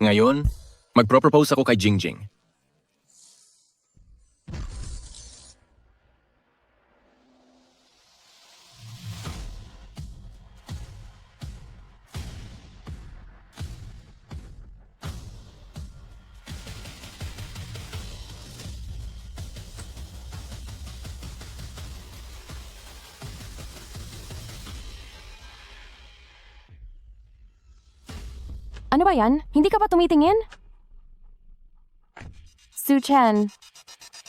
Ngayon, magpro-propose ako kay Jingjing. Ano ba yan? Hindi ka pa tumitingin? Su-Chen.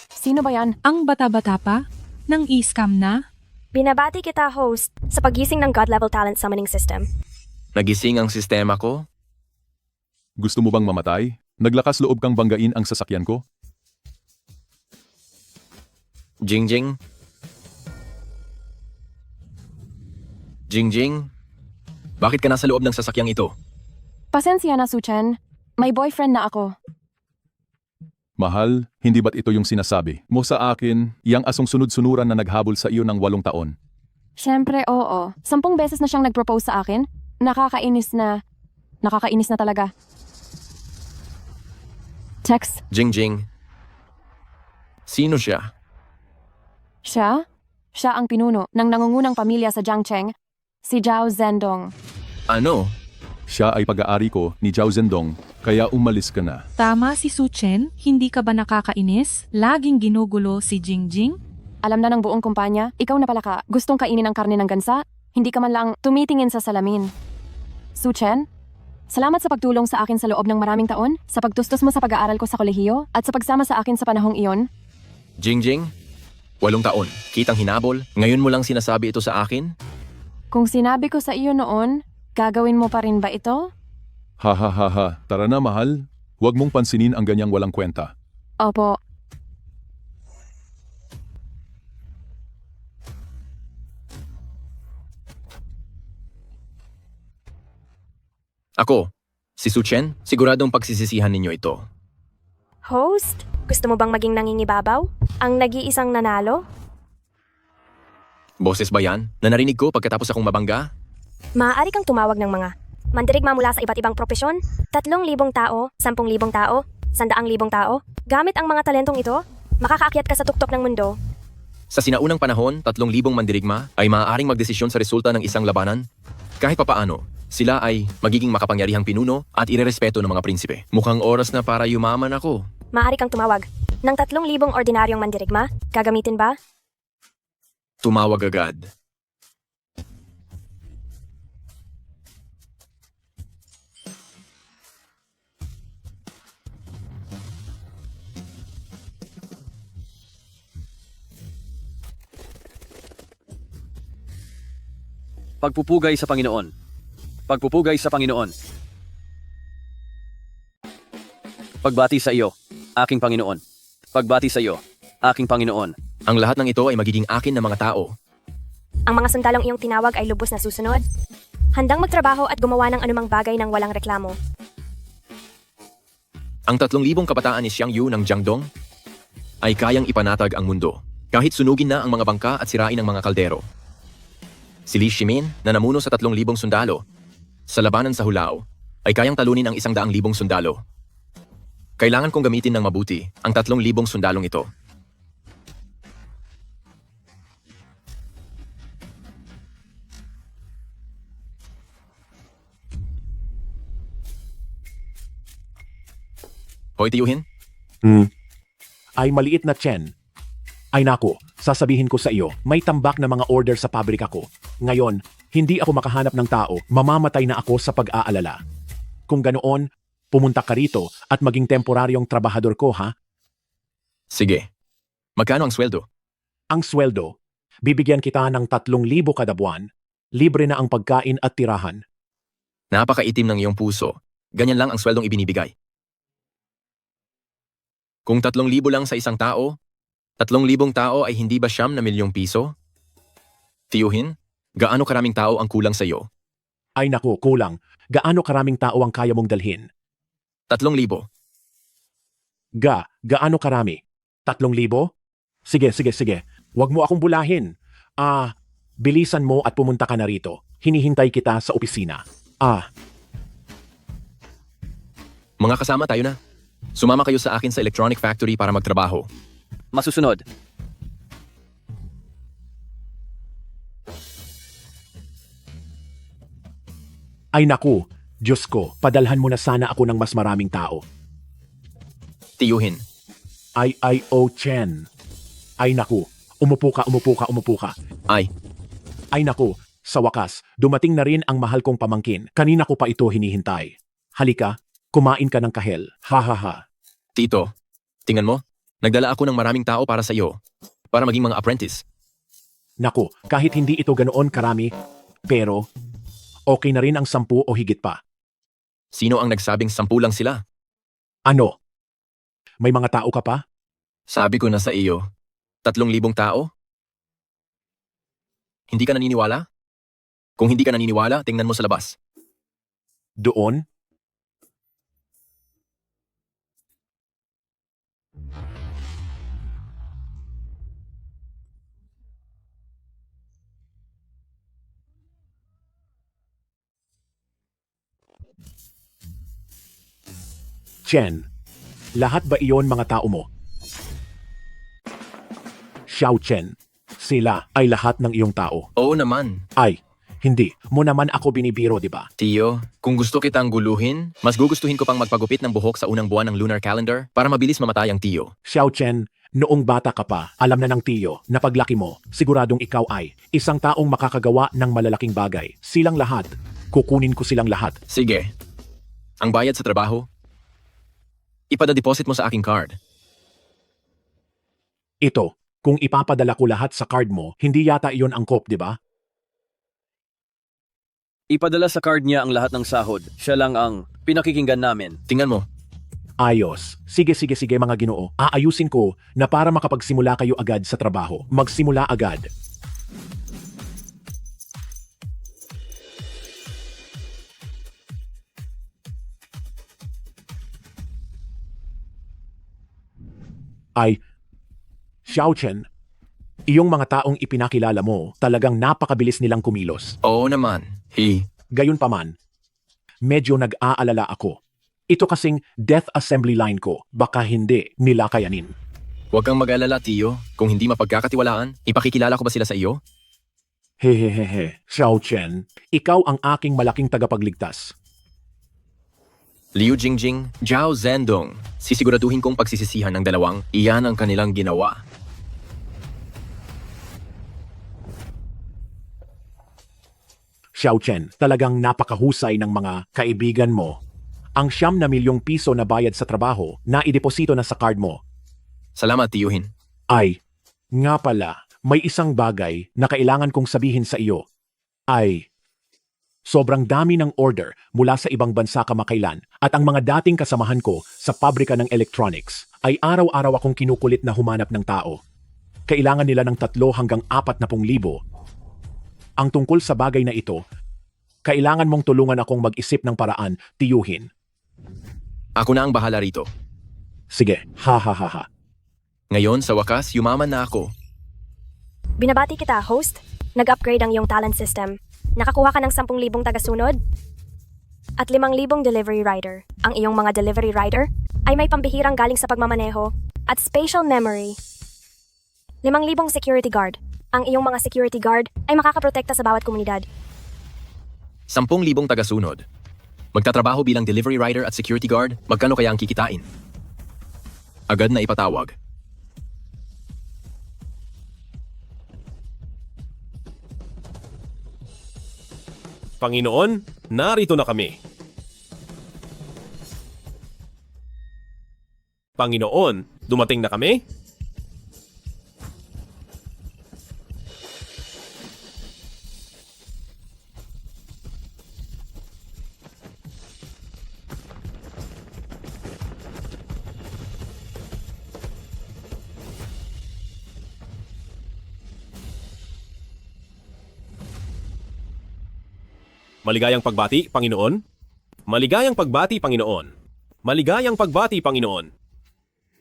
Sino ba yan? Ang bata-bata pa? Nang i-scam na? Binabati kita, host, sa pagising ng God-level talent summoning system. Nagising ang sistema ko. Gusto mo bang mamatay? Naglakas loob kang banggain ang sasakyan ko? Jingjing? Jingjing? Bakit ka nasa loob ng sasakyang ito? Pasensya na, Su-Chen. May boyfriend na ako. Mahal, hindi ba't ito yung sinasabi mo sa akin, yang asong sunod-sunuran na naghabol sa iyo ng 8 taon? Siyempre, oo. 10 beses na siyang nag-propose sa akin. Nakakainis na. Nakakainis na talaga. Text. Jingjing? Sino siya? Siya? Siya ang pinuno ng nangungunang pamilya sa Jiangcheng, si Zhao Zhendong. Ano? Siya ay pag-aari ko ni Zhao Zhendong, kaya umalis ka na. Tama si Su-Chen, hindi ka ba nakakainis? Laging ginugulo si Jingjing? Alam na ng buong kumpanya, ikaw na pala ka. Gustong kainin ang karne ng gansa? Hindi ka man lang tumitingin sa salamin. Su-Chen, salamat sa pagtulong sa akin sa loob ng maraming taon, sa pagtustos mo sa pag-aaral ko sa kolehiyo, at sa pagsama sa akin sa panahong iyon. Jingjing? 8 taon. Kitang hinabol. Ngayon mo lang sinasabi ito sa akin? Kung sinabi ko sa iyo noon, gagawin mo pa rin ba ito? Ha ha ha ha, tara na mahal. Huwag mong pansinin ang ganyang walang kwenta. Opo. Ako, si Su-Chen, siguradong pagsisisihan ninyo ito. Host, gusto mo bang maging nangingibabaw? Ang nag-iisang nanalo? Boses ba yan? Na narinig ko pagkatapos akong mabangga? Maaari kang tumawag ng mga mandirigma mula sa iba't ibang propesyon, 3,000 tao, 10,000 tao, 100,000 tao. Gamit ang mga talentong ito, makakaakyat ka sa tuktok ng mundo. Sa sinaunang panahon, 3,000 mandirigma ay maaaring magdesisyon sa resulta ng isang labanan. Kahit papaano, sila ay magiging makapangyarihang pinuno at irerespeto ng mga prinsipe. Mukhang oras na para yumaman ako. Maaari kang tumawag ng 3,000 ordinaryong mandirigma. Gagamitin ba? Tumawag agad. Pagpupugay sa Panginoon. Pagpupugay sa Panginoon. Pagbati sa iyo, aking Panginoon. Pagbati sa iyo, aking Panginoon. Ang lahat ng ito ay magiging akin ng mga tao. Ang mga sundalong iyong tinawag ay lubos na susunod. Handang magtrabaho at gumawa ng anumang bagay ng walang reklamo. Ang 3,000 kabataan ni Xiang Yu ng Jiangdong ay kayang ipanatag ang mundo, kahit sunugin na ang mga bangka at sirain ang mga kaldero. Si Li Shimin, na namuno sa 3,000 sundalo, sa labanan sa Hulao, ay kayang talunin ang 100,000 sundalo. Kailangan kong gamitin ng mabuti ang 3,000 sundalong ito. Hoy, tiyuhin, Ay maliit na Chen. Ay nako, sasabihin ko sa iyo, may tambak na mga order sa pabrika ko. Ngayon, hindi ako makahanap ng tao, mamamatay na ako sa pag-aalala. Kung ganoon, pumunta ka rito at maging temporaryong trabahador ko, ha? sige. Magkano ang sweldo? Ang sweldo, bibigyan kita ng 3,000 kada buwan, libre na ang pagkain at tirahan. Napakaitim ng iyong puso. Ganyan lang ang sweldong ibinibigay. Kung 3,000 lang sa isang tao, 3,000 tao ay hindi ba ₱1,000,000 piso? Tiyuhin, gaano karaming tao ang kulang sa iyo? Ay nako, kulang. Gaano karaming tao ang kaya mong dalhin? 3,000. Gaano karami? 3,000? Sige. Huwag mo akong bulahin. Bilisan mo at pumunta ka na rito. Hinihintay kita sa opisina. Mga kasama tayo na. Sumama kayo sa akin sa electronic factory para magtrabaho. Masusunod. Ay naku, Diyos ko, padalhan mo na sana ako ng mas maraming tao. Tiyuhin. Chen. Ay naku, umupo ka. Ay, Ay naku, sa wakas, dumating na rin ang mahal kong pamangkin. Kanina ko pa ito hinihintay. Halika, kumain ka ng kahel. Ha ha ha. Tito. Tingnan mo. Nagdala ako ng maraming tao para sa iyo. Para maging mga apprentice. Naku, kahit hindi ito ganoon karami, pero okay na rin ang 10 o higit pa. Sino ang nagsabing 10 lang sila? Ano? May mga tao ka pa? Sabi ko na sa iyo. 3,000 tao? Hindi ka naniniwala? Kung hindi ka naniniwala, tingnan mo sa labas. Doon? Chen, lahat ba iyon mga tao mo? Xiao Chen, sila ay lahat ng iyong tao. Oo naman. Ay, hindi. Mo naman ako binibiro, di ba? Tiyo, kung gusto kitang guluhin, mas gugustuhin ko pang magpagupit ng buhok sa unang buwan ng lunar calendar para mabilis mamatay ang tiyo. Xiao Chen, noong bata ka pa, alam na ng tiyo na paglaki mo, siguradong ikaw ay isang taong makakagawa ng malalaking bagay. Silang lahat. Kukunin ko silang lahat. Sige. Ang bayad sa trabaho, ipada-deposit mo sa aking card. Ito, kung ipapadala ko lahat sa card mo, hindi yata iyon angkop, di ba? Ipadala sa card niya ang lahat ng sahod. Siya lang ang pinakikinggan namin. Tingnan mo. Ayos. Sige mga Ginoo. Aayusin ko na para makapagsimula kayo agad sa trabaho. Magsimula agad. Ay, Xiao Chen, iyong mga taong ipinakilala mo, talagang napakabilis nilang kumilos. Oo naman. Gayunpaman, medyo nag-aalala ako. Ito kasing death assembly line ko, baka hindi nila kayanin. Huwag kang mag-alala, Tiyo. Kung hindi mapagkakatiwalaan, ipakikilala ko ba sila sa iyo? Hehehehe, Xiao Chen, ikaw ang aking malaking tagapagligtas. Liu Jingjing, Zhao Zhendong. Sisiguraduhin kong pagsisisihan ng dalawang, iyan ang kanilang ginawa. Xiao Chen, talagang napakahusay ng mga kaibigan mo. Ang 9 milyong piso na bayad sa trabaho na ideposito na sa card mo. Salamat, Tiyuhin. Ay, nga pala, may isang bagay na kailangan kong sabihin sa iyo. Ay, sobrang dami ng order mula sa ibang bansa kamakailan at ang mga dating kasamahan ko sa pabrika ng electronics ay araw-araw akong kinukulit na humanap ng tao. Kailangan nila ng 3 hanggang 40,000. Ang tungkol sa bagay na ito, kailangan mong tulungan akong mag-isip ng paraan, Tiyuhin. Ako na ang bahala rito. Sige, ha ha ha ha. Ngayon, sa wakas, yumaman na ako. Binabati kita, host. Nag-upgrade ang iyong talent system. Nakakuha ka ng 10,000 tagasunod at 5,000 delivery rider. Ang iyong mga delivery rider ay may pambihirang galing sa pagmamaneho at spatial memory. 5,000 security guard. Ang iyong mga security guard ay makakaprotekta sa bawat komunidad. 10,000 tagasunod. Magtatrabaho bilang delivery rider at security guard, magkano kaya ang kikitain? Agad na ipatawag. Panginoon, narito na kami. Panginoon, dumating na kami? Maligayang pagbati, Panginoon. Maligayang pagbati, Panginoon. Maligayang pagbati, Panginoon.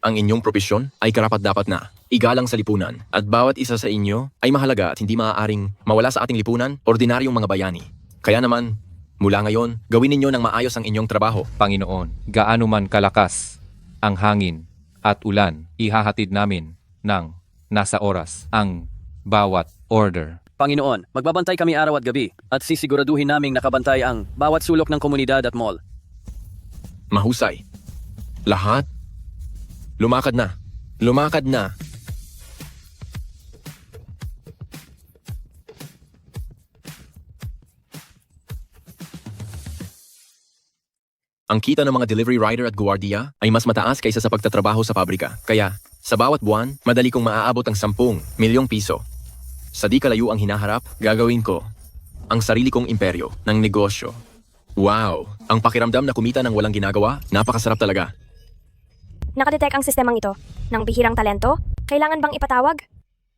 Ang inyong propesyon ay karapat-dapat na igalang sa lipunan at bawat isa sa inyo ay mahalaga at hindi maaaring mawala sa ating lipunan, ordinaryong mga bayani. Kaya naman, Mula ngayon, gawin ninyo ng maayos ang inyong trabaho. Panginoon, gaano man kalakas ang hangin at ulan, ihahatid namin ng nasa oras ang bawat order. Panginoon, magbabantay kami araw at gabi at sisiguraduhin naming nakabantay ang bawat sulok ng komunidad at mall. Mahusay. Lahat? Lumakad na. Lumakad na. Ang kita ng mga delivery rider at guwardiya ay mas mataas kaysa sa pagtatrabaho sa pabrika. Kaya, sa bawat buwan, madali kong maaabot ang 10 milyong piso. Sa di kalayo ang hinaharap, gagawin ko ang sarili kong imperyo ng negosyo. Wow! Ang pakiramdam na kumita ng walang ginagawa, napakasarap talaga. Nakadetect ang sistemang ito ng bihirang talento. Kailangan bang ipatawag?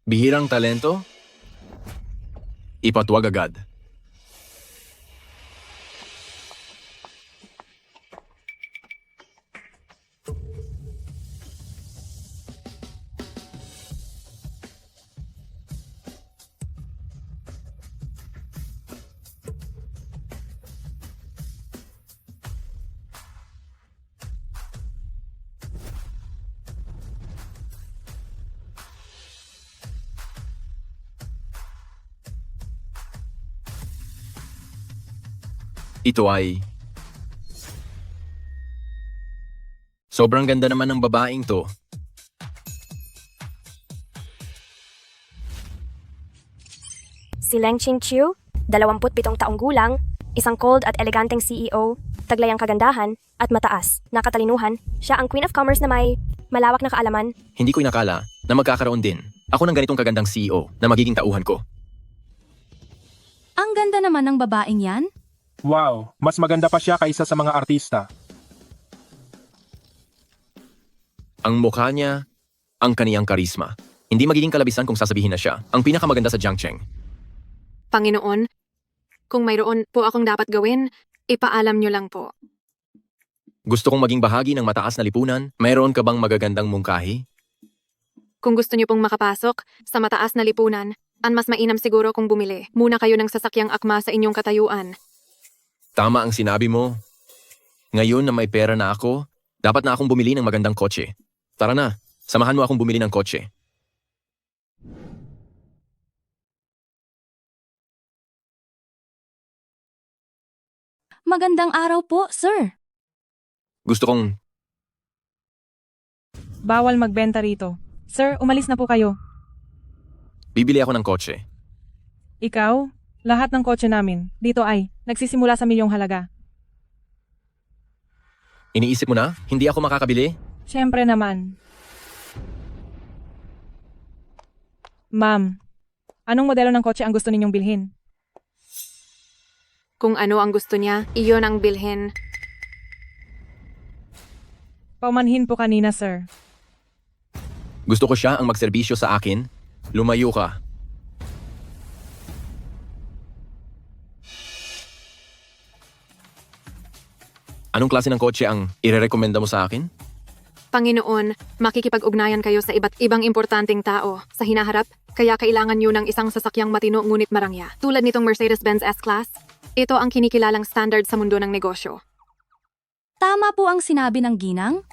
Bihirang talento? Ipatwag agad. Ito ay... Sobrang ganda naman ng babaeng to. Si Leng Qingqiu, 27 taong gulang, isang cold at eleganteng CEO, taglay ang kagandahan at mataas na katalinuhan. Siya ang Queen of Commerce na may malawak na kaalaman. Hindi ko inakala na magkakaroon din ako ng ganitong kagandang CEO na magiging tauhan ko. Ang ganda naman ng babaeng yan. Wow, mas maganda pa siya kaysa sa mga artista. Ang mukha niya, ang kaniyang karisma. Hindi magiging kalabisan kung sasabihin na siya ang pinakamaganda sa Jiangcheng. Panginoon, kung mayroon po akong dapat gawin, ipaalam niyo lang po. Gusto kong maging bahagi ng mataas na lipunan. Mayroon ka bang magagandang mungkahi? Kung gusto niyo pong makapasok sa mataas na lipunan, ang mas mainam siguro kung bumili muna kayo ng sasakyang akma sa inyong katayuan. Tama ang sinabi mo. Ngayon na may pera na ako, dapat na akong bumili ng magandang kotse. Tara na, samahan mo akong bumili ng kotse. Magandang araw po, sir. Gusto kong... Bawal magbenta rito. Sir, umalis na po kayo. Bibili ako ng kotse. Ikaw, lahat ng kotse namin, dito ay, nagsisimula sa milyong halaga. Iniisip mo na, hindi ako makakabili? Siyempre naman. Ma'am, anong modelo ng kotse ang gusto ninyong bilhin? Kung ano ang gusto niya, iyon ang bilhin. Paumanhin po kanina, sir. Gusto ko siya ang magserbisyo sa akin. Lumayo ka. Anong klase ng kotse ang irerekomenda mo sa akin? Panginoon, makikipag-ugnayan kayo sa iba't ibang importanteng tao sa hinaharap, kaya kailangan niyo ng isang sasakyang matino ngunit marangya. Tulad nitong Mercedes-Benz S-Class, ito ang kinikilalang standard sa mundo ng negosyo. Tama po ang sinabi ng ginang.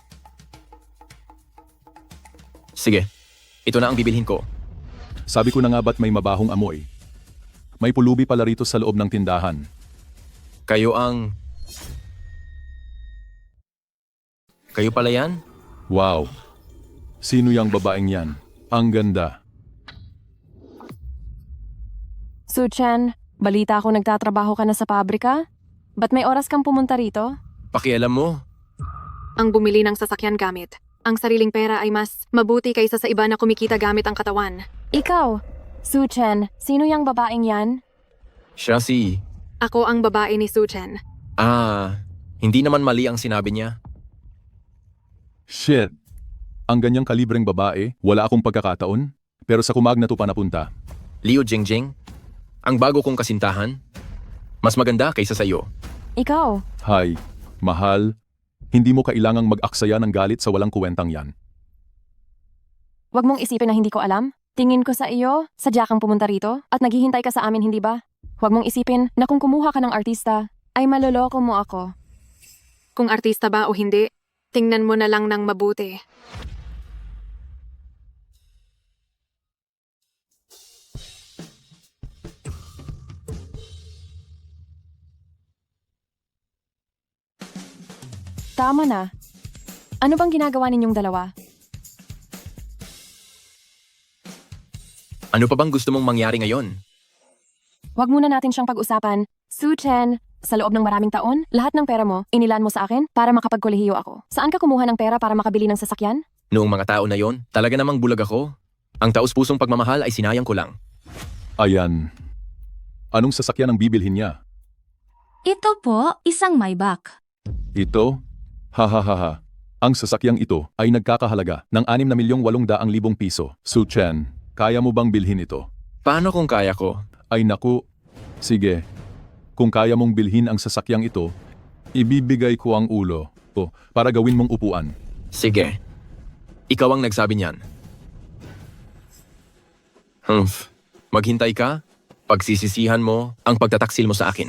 Sige, ito na ang bibilhin ko. Sabi ko na nga ba't may mabahong amoy? May pulubi pala rito sa loob ng tindahan. Kayo ang... Kayo pala yan? Wow! Sino yang babaeng yan? Ang ganda. Suchen, balita ko nagtatrabaho ka na sa pabrika? Ba't may oras kang pumunta rito? Pakialam mo. Ang bumili ng sasakyan gamit. Ang sariling pera ay mas mabuti kaysa sa iba na kumikita gamit ang katawan. Ikaw, Suchen, sino yang babaeng yan? Siya si... Ako ang babae ni Suchen. Hindi naman mali ang sinabi niya. Shit! Ang ganyang kalibreng babae, wala akong pagkakataon, pero sa kumag na to pa napunta. Liu Jingjing, ang bago kong kasintahan, mas maganda kaysa sa iyo. Ikaw, Hay, mahal, hindi mo kailangang mag-aksaya ng galit sa walang kuwentang yan. wag mong isipin na hindi ko alam. Tingin ko sa iyo, sadya kang pumunta rito at naghihintay ka sa amin, hindi ba? Huwag mong isipin na kung kumuha ka ng artista, ay maloloko mo ako. Kung artista ba o hindi, tingnan mo na lang ng mabuti. Tama na. Ano bang ginagawa ninyong dalawa? Ano pa bang gusto mong mangyari ngayon? Huwag muna natin siyang pag-usapan. Su Chen, sa loob ng maraming taon, lahat ng pera mo, inilan mo sa akin para makapagkolehiyo ako. Saan ka kumuha ng pera para makabili ng sasakyan? Noong mga tao na yon, talaga namang bulag ako. Ang taus-pusong pagmamahal ay sinayang ko lang. Ayan. Anong sasakyan ang bibilhin niya? Ito po, isang Maybach. Ito? Hahaha. Ang sasakyang ito ay nagkakahalaga ng 6,800,000 piso. Su Chen, kaya mo bang bilhin ito? Paano kung kaya ko? Ay naku. Sige. Kung kaya mong bilhin ang sasakyang ito, ibibigay ko ang ulo para gawin mong upuan. Sige. Ikaw ang nagsabi niyan. Maghintay ka, pagsisisihan mo ang pagtataksil mo sa akin.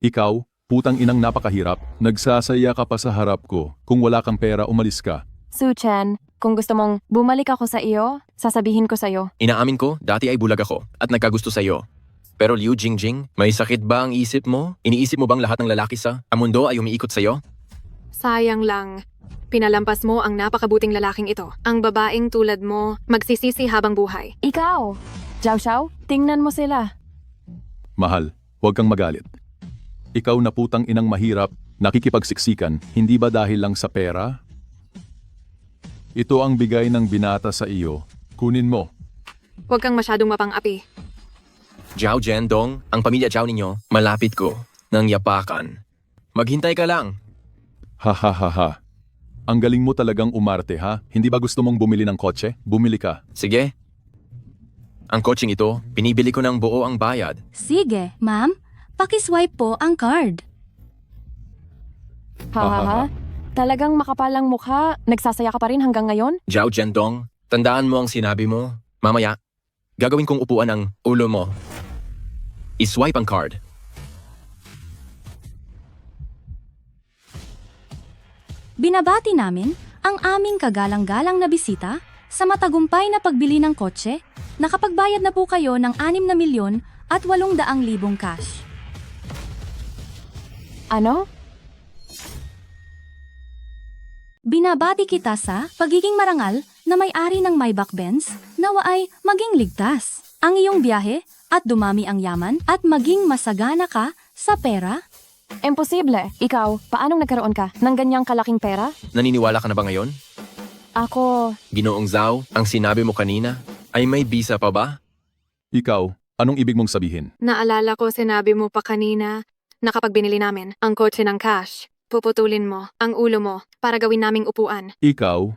Ikaw, putang inang napakahirap, nagsasaya ka pa sa harap ko. Kung wala kang pera, umalis ka. Su Chen, kung gusto mong bumalik ako sa iyo, sasabihin ko sa iyo. Inaamin ko, dati ay bulag ako at nagkagusto sa iyo. Pero Liu Jingjing, may sakit ba ang isip mo? Iniisip mo bang lahat ng lalaki sa mundo ay umiikot sa iyo? Sayang lang. Pinalampas mo ang napakabuting lalaking ito. Ang babaeng tulad mo, magsisisi habang buhay. Ikaw! Zhao Xiao, tingnan mo sila. Mahal, huwag kang magalit. Ikaw na putang inang mahirap, nakikipagsiksikan, hindi ba dahil lang sa pera? Ito ang bigay ng binata sa iyo. Kunin mo. Huwag kang masyadong mapang-api. Zhao Jiandong, ang pamilya Zhao ninyo, malapit ko, nang yapakan. Maghintay ka lang. Ha. Ang galing mo talagang umarte ha? Hindi ba gusto mong bumili ng kotse? Bumili ka. Sige. Ang coaching ito, pinibili ko ng buo ang bayad. Sige, ma'am. Pakiswipe po ang card. Ha. Talagang makapalang mukha, nagsasaya ka pa rin hanggang ngayon? Zhao Jiandong, tandaan mo ang sinabi mo. Mamaya, gagawin kong upuan ang ulo mo. I-swipe ang card. Binabati namin ang aming kagalang-galang na bisita sa matagumpay na pagbili ng kotse. Nakapagbayad na po kayo ng 6,800,000 cash. Ano? Binabati kita sa pagiging marangal na may-ari ng Maybach Benz, nawa ay maging ligtas ang iyong biyahe at dumami ang yaman at maging masagana ka sa pera. Imposible. Ikaw, paanong nagkaroon ka ng ganyang kalaking pera? Naniniwala ka na ba ngayon? Ako, Ginoong Zhao, ang sinabi mo kanina, ay may bisa pa ba? Ikaw, anong ibig mong sabihin? Naalala ko sinabi mo pa kanina na kapag binili namin ang kotse ng cash, puputulin mo ang ulo mo para gawin naming upuan. Ikaw?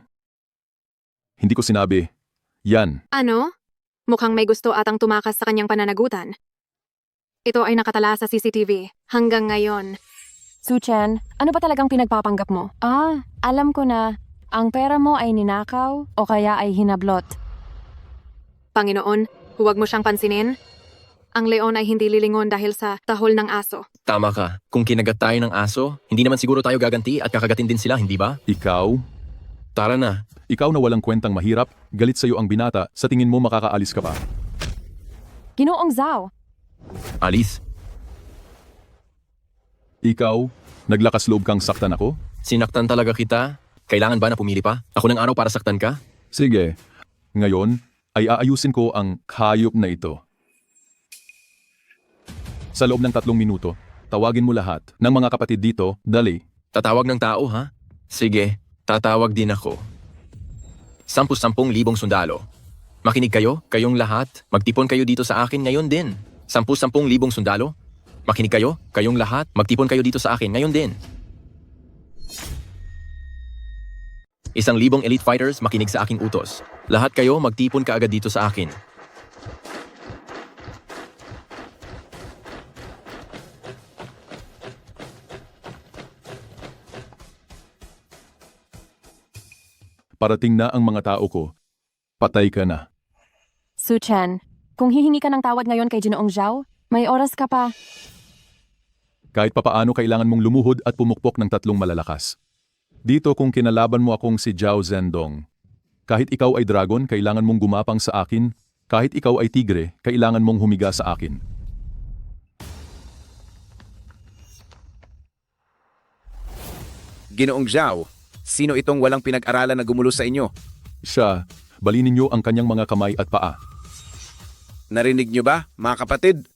Hindi ko sinabi. Yan. Ano? Mukhang may gusto atang tumakas sa kanyang pananagutan. Ito ay nakatala sa CCTV hanggang ngayon. Su Chen, ano ba talagang pinagpapanggap mo? Alam ko na. Ang pera mo ay ninakaw o kaya ay hinablot. Panginoon, huwag mo siyang pansinin. Ang leon ay hindi lilingon dahil sa tahol ng aso. Tama ka. Kung kinagat tayo ng aso, hindi naman siguro tayo gaganti at kakagatin din sila, hindi ba? Ikaw? Tara na. Ikaw na walang kwentang mahirap, galit sa'yo ang binata, sa tingin mo makakaalis ka ba? Ginoong Zhao, Alis. Ikaw? Naglakas loob kang saktan ako? Sinaktan talaga kita? Kailangan ba na pumili pa? Ako ng araw para saktan ka? Sige. Ngayon, ay aayusin ko ang hayop na ito. Sa loob ng 3 minuto, tawagin mo lahat ng mga kapatid dito, dali. Tatawag ng tao, ha? Sige, tatawag din ako. 10,000 sundalo. Makinig kayo, kayong lahat. Magtipon kayo dito sa akin ngayon din. 10,000 sundalo. Makinig kayo, kayong lahat. Magtipon kayo dito sa akin ngayon din. 1,000 elite fighters makinig sa aking utos. Lahat kayo magtipon kaagad dito sa akin. Parating na ang mga tao ko. Patay ka na. Su Chen, kung hihingi ka ng tawad ngayon kay Ginoong Zhao, May oras ka pa. Kahit papaano kailangan mong lumuhod at pumukpok ng tatlong malalakas. Dito kung kinalaban mo akong si Zhao Zhendong. Kahit ikaw ay dragon, kailangan mong gumapang sa akin. Kahit ikaw ay tigre, kailangan mong humiga sa akin. Ginoong Zhao, sino itong walang pinag-aralan na gumulo sa inyo? Siya, balinin niyo ang kanyang mga kamay at paa. Narinig niyo ba, mga kapatid?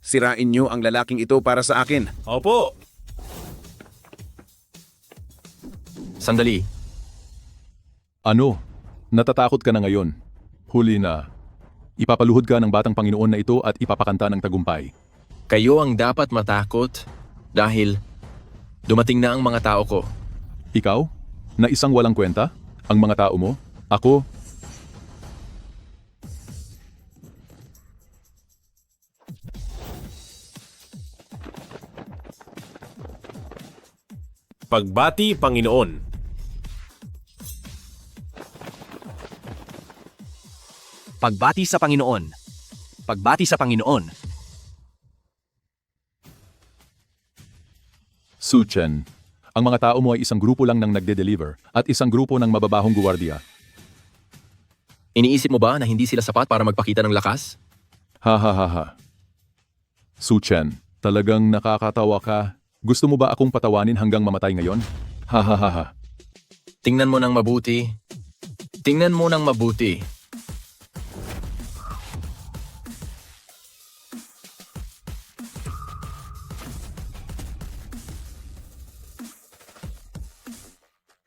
Sirain niyo ang lalaking ito para sa akin. Opo. Sandali. Ano? Natatakot ka na ngayon. Huli na. Ipapaluhod ka ng batang Panginoon na ito at ipapakanta ng tagumpay. Kayo ang dapat matakot dahil dumating na ang mga tao ko. Ikaw? Na isang walang kwenta? Ang mga tao mo? Ako? Pagbati, Panginoon. Pagbati sa Panginoon. Pagbati sa Panginoon. Su Chen. Ang mga tao mo ay isang grupo lang ng nagde-deliver at isang grupo ng mababahong guwardiya. Iniisip mo ba na hindi sila sapat para magpakita ng lakas? Ha ha ha ha. Su Chen, talagang nakakatawa ka. Gusto mo ba akong patawanin hanggang mamatay ngayon? Ha ha ha ha. Tingnan mo ng mabuti. Tingnan mo ng mabuti.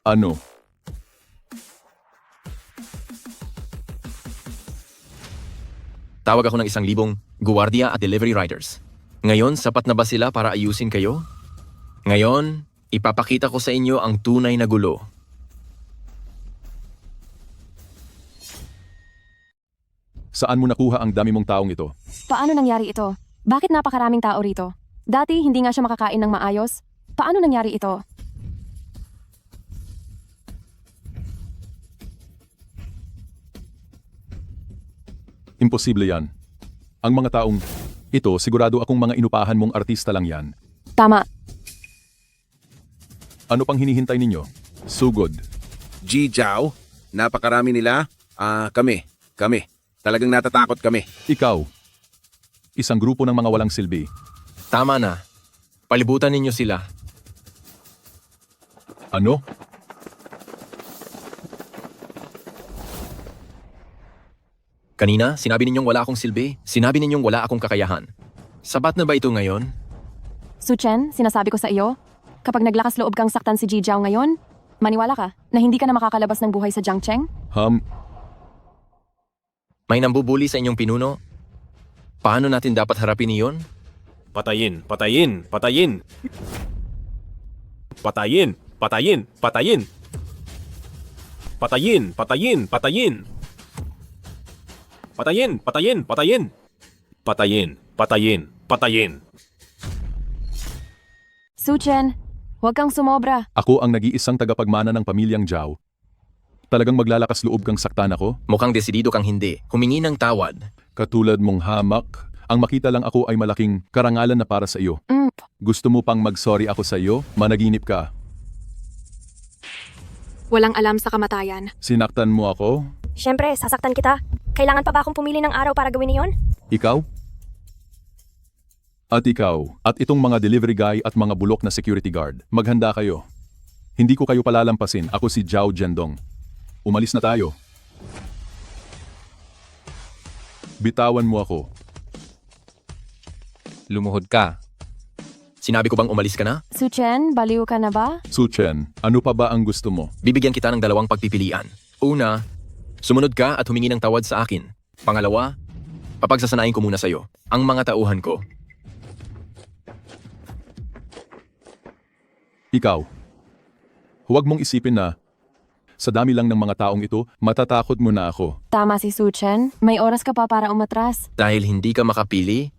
Ano? Tawag ako ng 1,000 guwardiya at delivery riders. Ngayon, sapat na ba sila para ayusin kayo? Ngayon, ipapakita ko sa inyo ang tunay na gulo. Saan mo nakuha ang dami mong taong ito? Paano nangyari ito? Bakit napakaraming tao rito? Dati hindi nga siya makakain ng maayos. Paano nangyari ito? Imposible yan. Ang mga taong ito, sigurado akong mga inupahan mong artista lang yan. Tama. Ano pang hinihintay ninyo? Sugod. Ji Zhao, napakarami nila. Kami. Talagang natatakot kami. Ikaw. Isang grupo ng mga walang silbi. Tama na. Palibutan ninyo sila. Ano? Kanina, sinabi ninyong wala akong silbi. Sinabi ninyong wala akong kakayahan. Sapat na ba ito ngayon? Su Chen, sinasabi ko sa iyo, kapag naglakas loob kang saktan si Ji Zhao ngayon, maniwala ka na hindi ka na makakalabas ng buhay sa Jiangcheng? May nambubuli sa inyong pinuno? Paano natin dapat harapin iyon? Patayin, patayin, patayin. Patayin, patayin, patayin. Patayin, patayin, patayin. Patayin, patayin, patayin. Patayin, patayin, patayin. Su Chen, huwag kang sumobra. Ako ang nag-iisang tagapagmana ng pamilyang Zhao. Talagang maglalakas loob kang saktan ako? Mukhang desidido kang hindi. Humingi ng tawad. Katulad mong hamak, ang makita lang ako ay malaking karangalan na para sa iyo. Gusto mo pang mag-sorry ako sa iyo? Managinip ka. Walang alam sa kamatayan. Sinaktan mo ako? Siyempre, sasaktan kita. Kailangan pa ba akong pumili ng araw para gawin iyon? Ikaw? At ikaw, at itong mga delivery guy at mga bulok na security guard, maghanda kayo. Hindi ko kayo palalampasin, ako si Zhao Zhendong. Umalis na tayo. Bitawan mo ako. Lumuhod ka. Sinabi ko bang umalis ka na? Su Chen, baliw ka na ba? Su Chen, ano pa ba ang gusto mo? Bibigyan kita ng 2 pagpipilian. Una, sumunod ka at humingi ng tawad sa akin. Pangalawa, papagsasanayin ko muna sa'yo ang mga tauhan ko. Ikaw. Huwag mong isipin na sa dami lang ng mga taong ito, matatakot mo na ako. Tama si Su Chen. May oras ka pa para umatras. Dahil hindi ka makapili,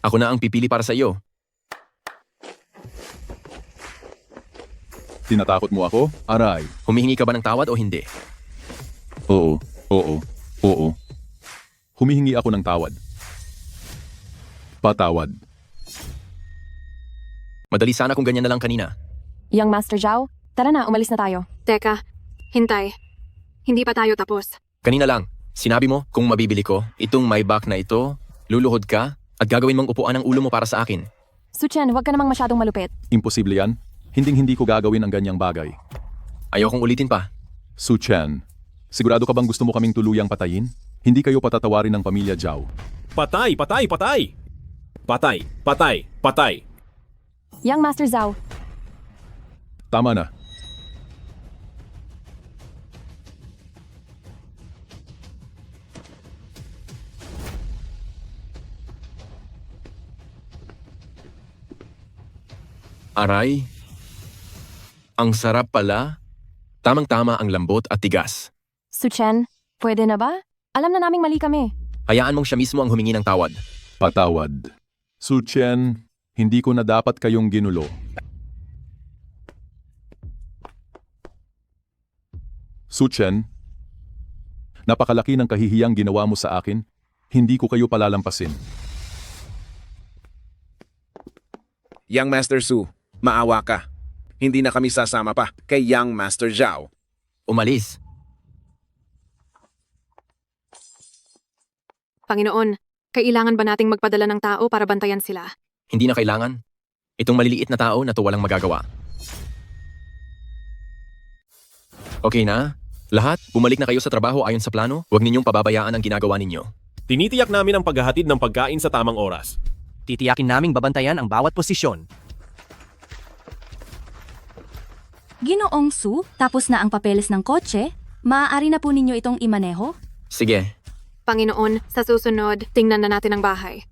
ako na ang pipili para sa iyo. Tinatakot mo ako? Aray. Humihingi ka ba ng tawad o hindi? Oo. Humihingi ako ng tawad. Patawad. Madali sana kung ganyan na lang kanina. Young Master Zhao, tara na, umalis na tayo. Teka, hintay. Hindi pa tayo tapos. Kanina lang, sinabi mo kung mabibili ko itong Maybach na ito, luluhod ka at gagawin mong upuan ang ulo mo para sa akin. Suchen, huwag ka namang masyadong malupit. Imposible yan. Hinding-hindi ko gagawin ang ganyang bagay. Ayaw kong ulitin pa. Su Chen, sigurado ka bang gusto mo kaming tuluyang patayin? Hindi kayo patatawarin ng pamilya Zhao. Patay, patay, patay! Patay, patay, patay! Young Master Zhao, Tama na. Aray, ang sarap pala. Tamang-tama ang lambot at tigas. Suchen, pwede na ba? Alam na naming mali kami. Hayaan mong siya mismo ang humingi ng tawad. Patawad. Su Chen, hindi ko na dapat kayong ginulo. Su Chen, napakalaki ng kahihiyang ginawa mo sa akin. Hindi ko kayo palalampasin. Young Master Su, maawa ka. Hindi na kami sasama pa kay Young Master Zhao. Umalis. Panginoon, kailangan ba nating magpadala ng tao para bantayan sila? Hindi na kailangan. Itong maliliit na tao na to walang magagawa. Okay na? Lahat, bumalik na kayo sa trabaho ayon sa plano. Huwag ninyong pababayaan ang ginagawa ninyo. Tinitiyak namin ang paghahatid ng pagkain sa tamang oras. Titiyakin naming babantayan ang bawat posisyon. Ginoong Su, tapos na ang papeles ng kotse? Maaari na po ninyo itong imaneho? Sige, Panginoon, sa susunod, tingnan na natin ang bahay.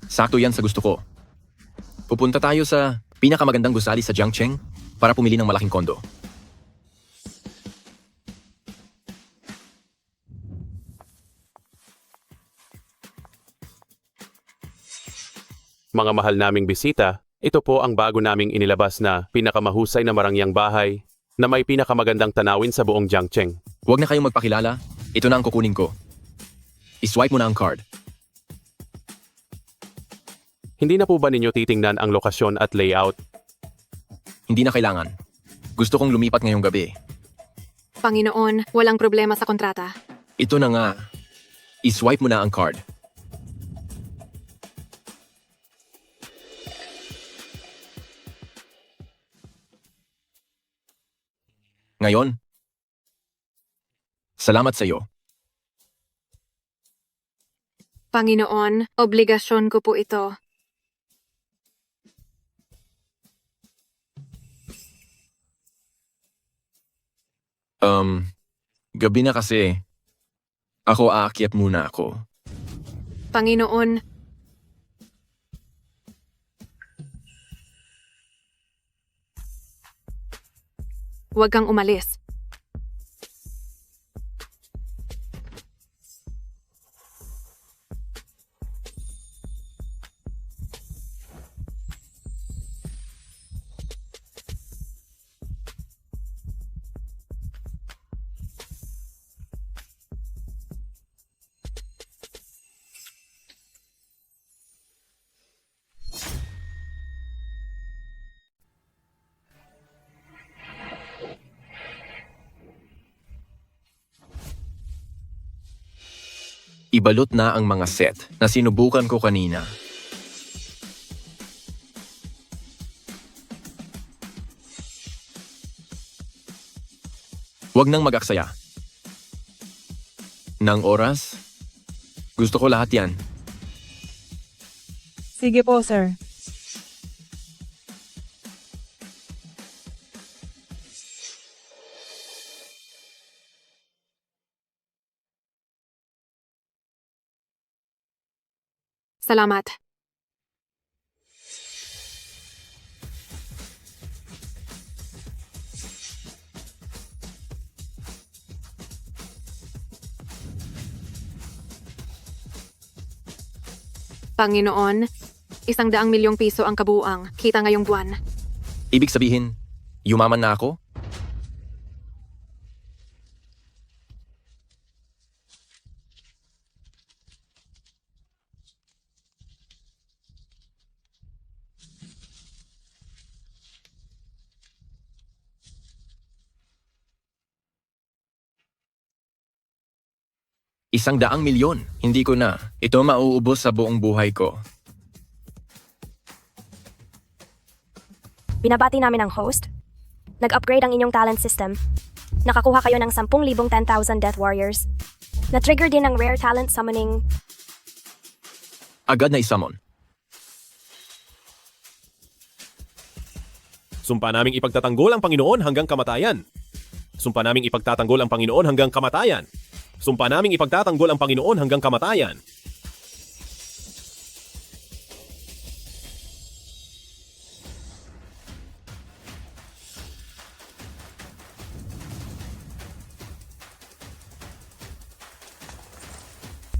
sakto yan sa gusto ko. Pupunta tayo sa pinakamagandang gusali sa Jiangcheng para pumili ng malaking kondo. Mga mahal naming bisita, ito po ang bago naming inilabas na pinakamahusay na marangyang bahay na may pinakamagandang tanawin sa buong Jiangcheng. Huwag na kayong magpakilala. Ito na ang kukunin ko. I-swipe mo na ang card. Hindi na po ba ninyo titingnan ang lokasyon at layout? Hindi na kailangan. Gusto kong lumipat ngayong gabi. Panginoon, walang problema sa kontrata. Ito na nga. I-swipe mo na ang card. Ngayon, salamat sa iyo. Panginoon, obligasyon ko po ito. Gabi na kasi. Ako aakyat muna ako. Panginoon, huwag kang umalis. Ibalot na ang mga set na sinubukan ko kanina. Huwag nang mag-aksaya. Nang oras, gusto ko lahat yan. Sige po, sir. Salamat. Panginoon, 100 milyong piso ang kabuang kita ngayong buwan. Ibig sabihin, yumaman na ako? 100 milyon. Hindi ko na. Ito mauubos sa buong buhay ko. Binabati namin ang host. Nag-upgrade ang inyong talent system. Nakakuha kayo ng 10,000 10,000 Death Warriors. Na-trigger din ng rare talent summoning. Agad na isamon. Sumpa naming ipagtatanggol ang Panginoon hanggang kamatayan. Sumpa naming ipagtatanggol ang Panginoon hanggang kamatayan. Sumpa naming ipagtatanggol ang Panginoon hanggang kamatayan.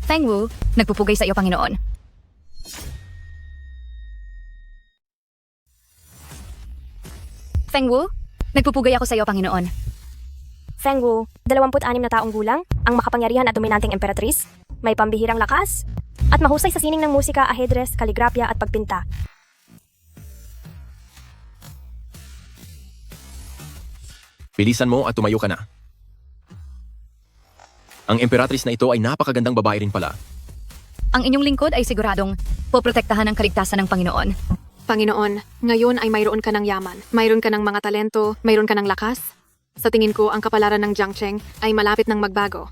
Feng Wu, nagpupugay sa iyo, Panginoon. Feng Wu, nagpupugay ako sa iyo, Panginoon. Feng Wu, 26 na taong gulang, ang makapangyarihan at dominanteng emperatris, may pambihirang lakas, at mahusay sa sining ng musika, ahedres, kaligrafya at pagpinta. Bilisan mo at tumayo ka na. Ang emperatris na ito ay napakagandang babae rin pala. Ang inyong lingkod ay siguradong poprotektahan ang kaligtasan ng Panginoon. Panginoon, ngayon ay mayroon ka ng yaman, mayroon ka ng mga talento, mayroon ka ng lakas. Sa tingin ko, ang kapalaran ng Jiangcheng ay malapit ng magbago.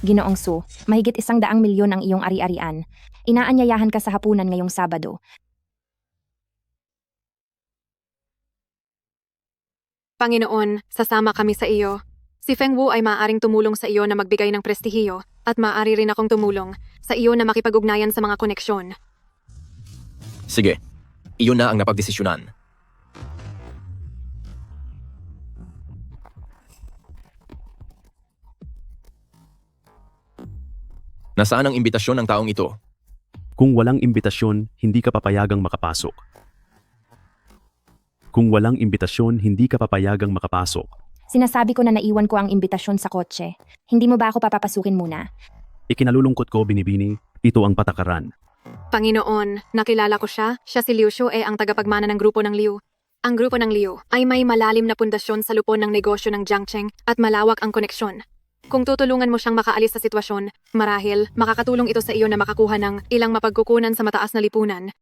Ginoong Su, mahigit 100 milyon ang iyong ari-arian. Inaanyayahan ka sa hapunan ngayong Sabado. Panginoon, sasama kami sa iyo. Si Feng Wu ay maaaring tumulong sa iyo na magbigay ng prestihiyo at maaari rin akong tumulong sa iyo na makipag-ugnayan sa mga koneksyon. Sige, iyon na ang napagdesisyonan. Nasaan ang imbitasyon ng taong ito? Kung walang imbitasyon, hindi ka papayagang makapasok. Kung walang imbitasyon, hindi ka papayagang makapasok. Sinasabi ko na naiwan ko ang imbitasyon sa kotse. Hindi mo ba ako papapasukin muna? Ikinalulungkot ko, Binibini, ito ang patakaran. Panginoon, nakilala ko siya. Siya si Liu Shu ang tagapagmana ng grupo ng Liu. Ang grupo ng Liu ay may malalim na pundasyon sa lupon ng negosyo ng Jiangcheng at malawak ang koneksyon. Kung tutulungan mo siyang makaalis sa sitwasyon, marahil makakatulong ito sa iyo na makakuha ng ilang mapagkukunan sa mataas na lipunan.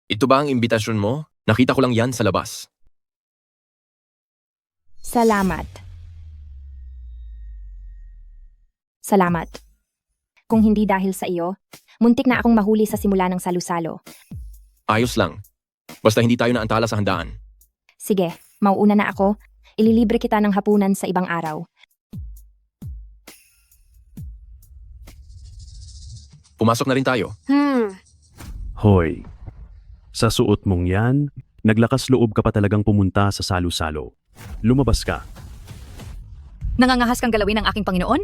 Ito ba ang imbitasyon mo? Nakita ko lang yan sa labas. Salamat. Salamat. Kung hindi dahil sa iyo, muntik na akong mahuli sa simula ng salusalo. Ayos lang. Basta hindi tayo naantala sa handaan. Sige, mauuna na ako. Ililibre kita ng hapunan sa ibang araw. Pumasok na rin tayo. Hoy, sa suot mong yan, naglakas loob ka pa talagang pumunta sa salo-salo. Lumabas ka. Nangangahas kang galawin ng aking Panginoon?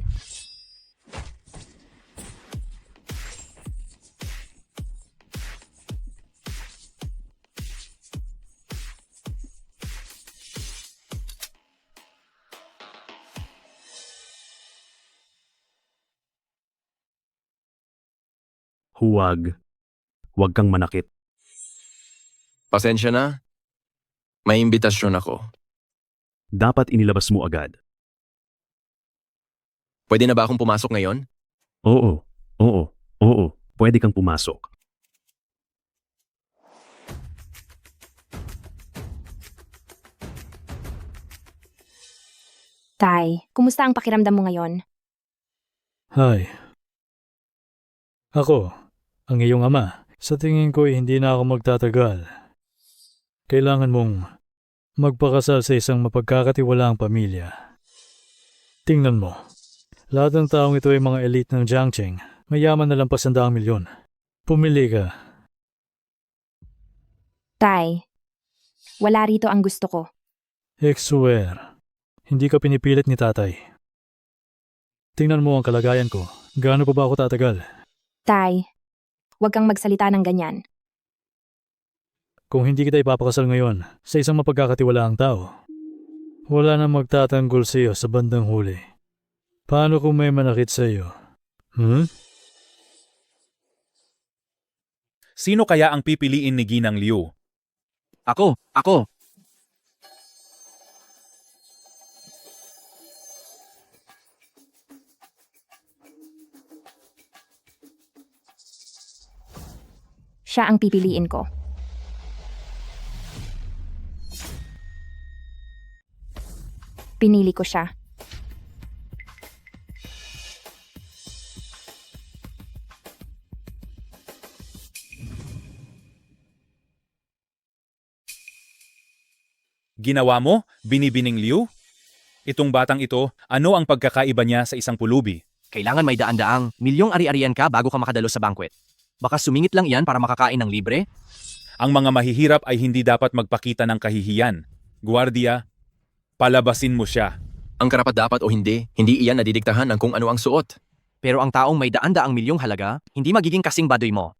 Huwag. Huwag kang manakit. Pasensya na. May imbitasyon ako. Dapat inilabas mo agad. Pwede na ba akong pumasok ngayon? Oo. Pwede kang pumasok. Tay, kumusta ang pakiramdam mo ngayon? Hay. Ako, ang iyong ama. Sa tingin ko hindi na ako magtatagal. Kailangan mong magpakasal sa isang mapagkakatiwalaang pamilya. Tingnan mo. Lahat ng taong ito ay mga elite ng Jiangcheng. Mayaman na lampas 100 milyon. Pumili ka. Tay, wala rito ang gusto ko. Swear. Hindi ka pinipilit ni tatay. Tingnan mo ang kalagayan ko. Gaano pa ba ako tatagal? Tay, huwag kang magsalita ng ganyan. Kung hindi kita ipapakasal ngayon sa isang mapagkakatiwalaang tao, wala nang magtatanggol sa iyo sa bandang huli. Paano kung may manakit sa iyo? Sino kaya ang pipiliin ni Ginang Liu? Ako. Siya ang pipiliin ko. Pinili ko siya. Ginawa mo, Binibining Liu? Itong batang ito, ano ang pagkakaiba niya sa isang pulubi? Kailangan may daan-daang milyong ari-arian ka bago ka makadalo sa banquet. Baka sumingit lang iyan para makakain ng libre? Ang mga mahihirap ay hindi dapat magpakita ng kahihiyan. Guardia, palabasin mo siya. Ang karapat-dapat o hindi iyan nadidiktahan ng kung ano ang suot. Pero ang taong may daan-daang milyong halaga, hindi magiging kasing baduy mo.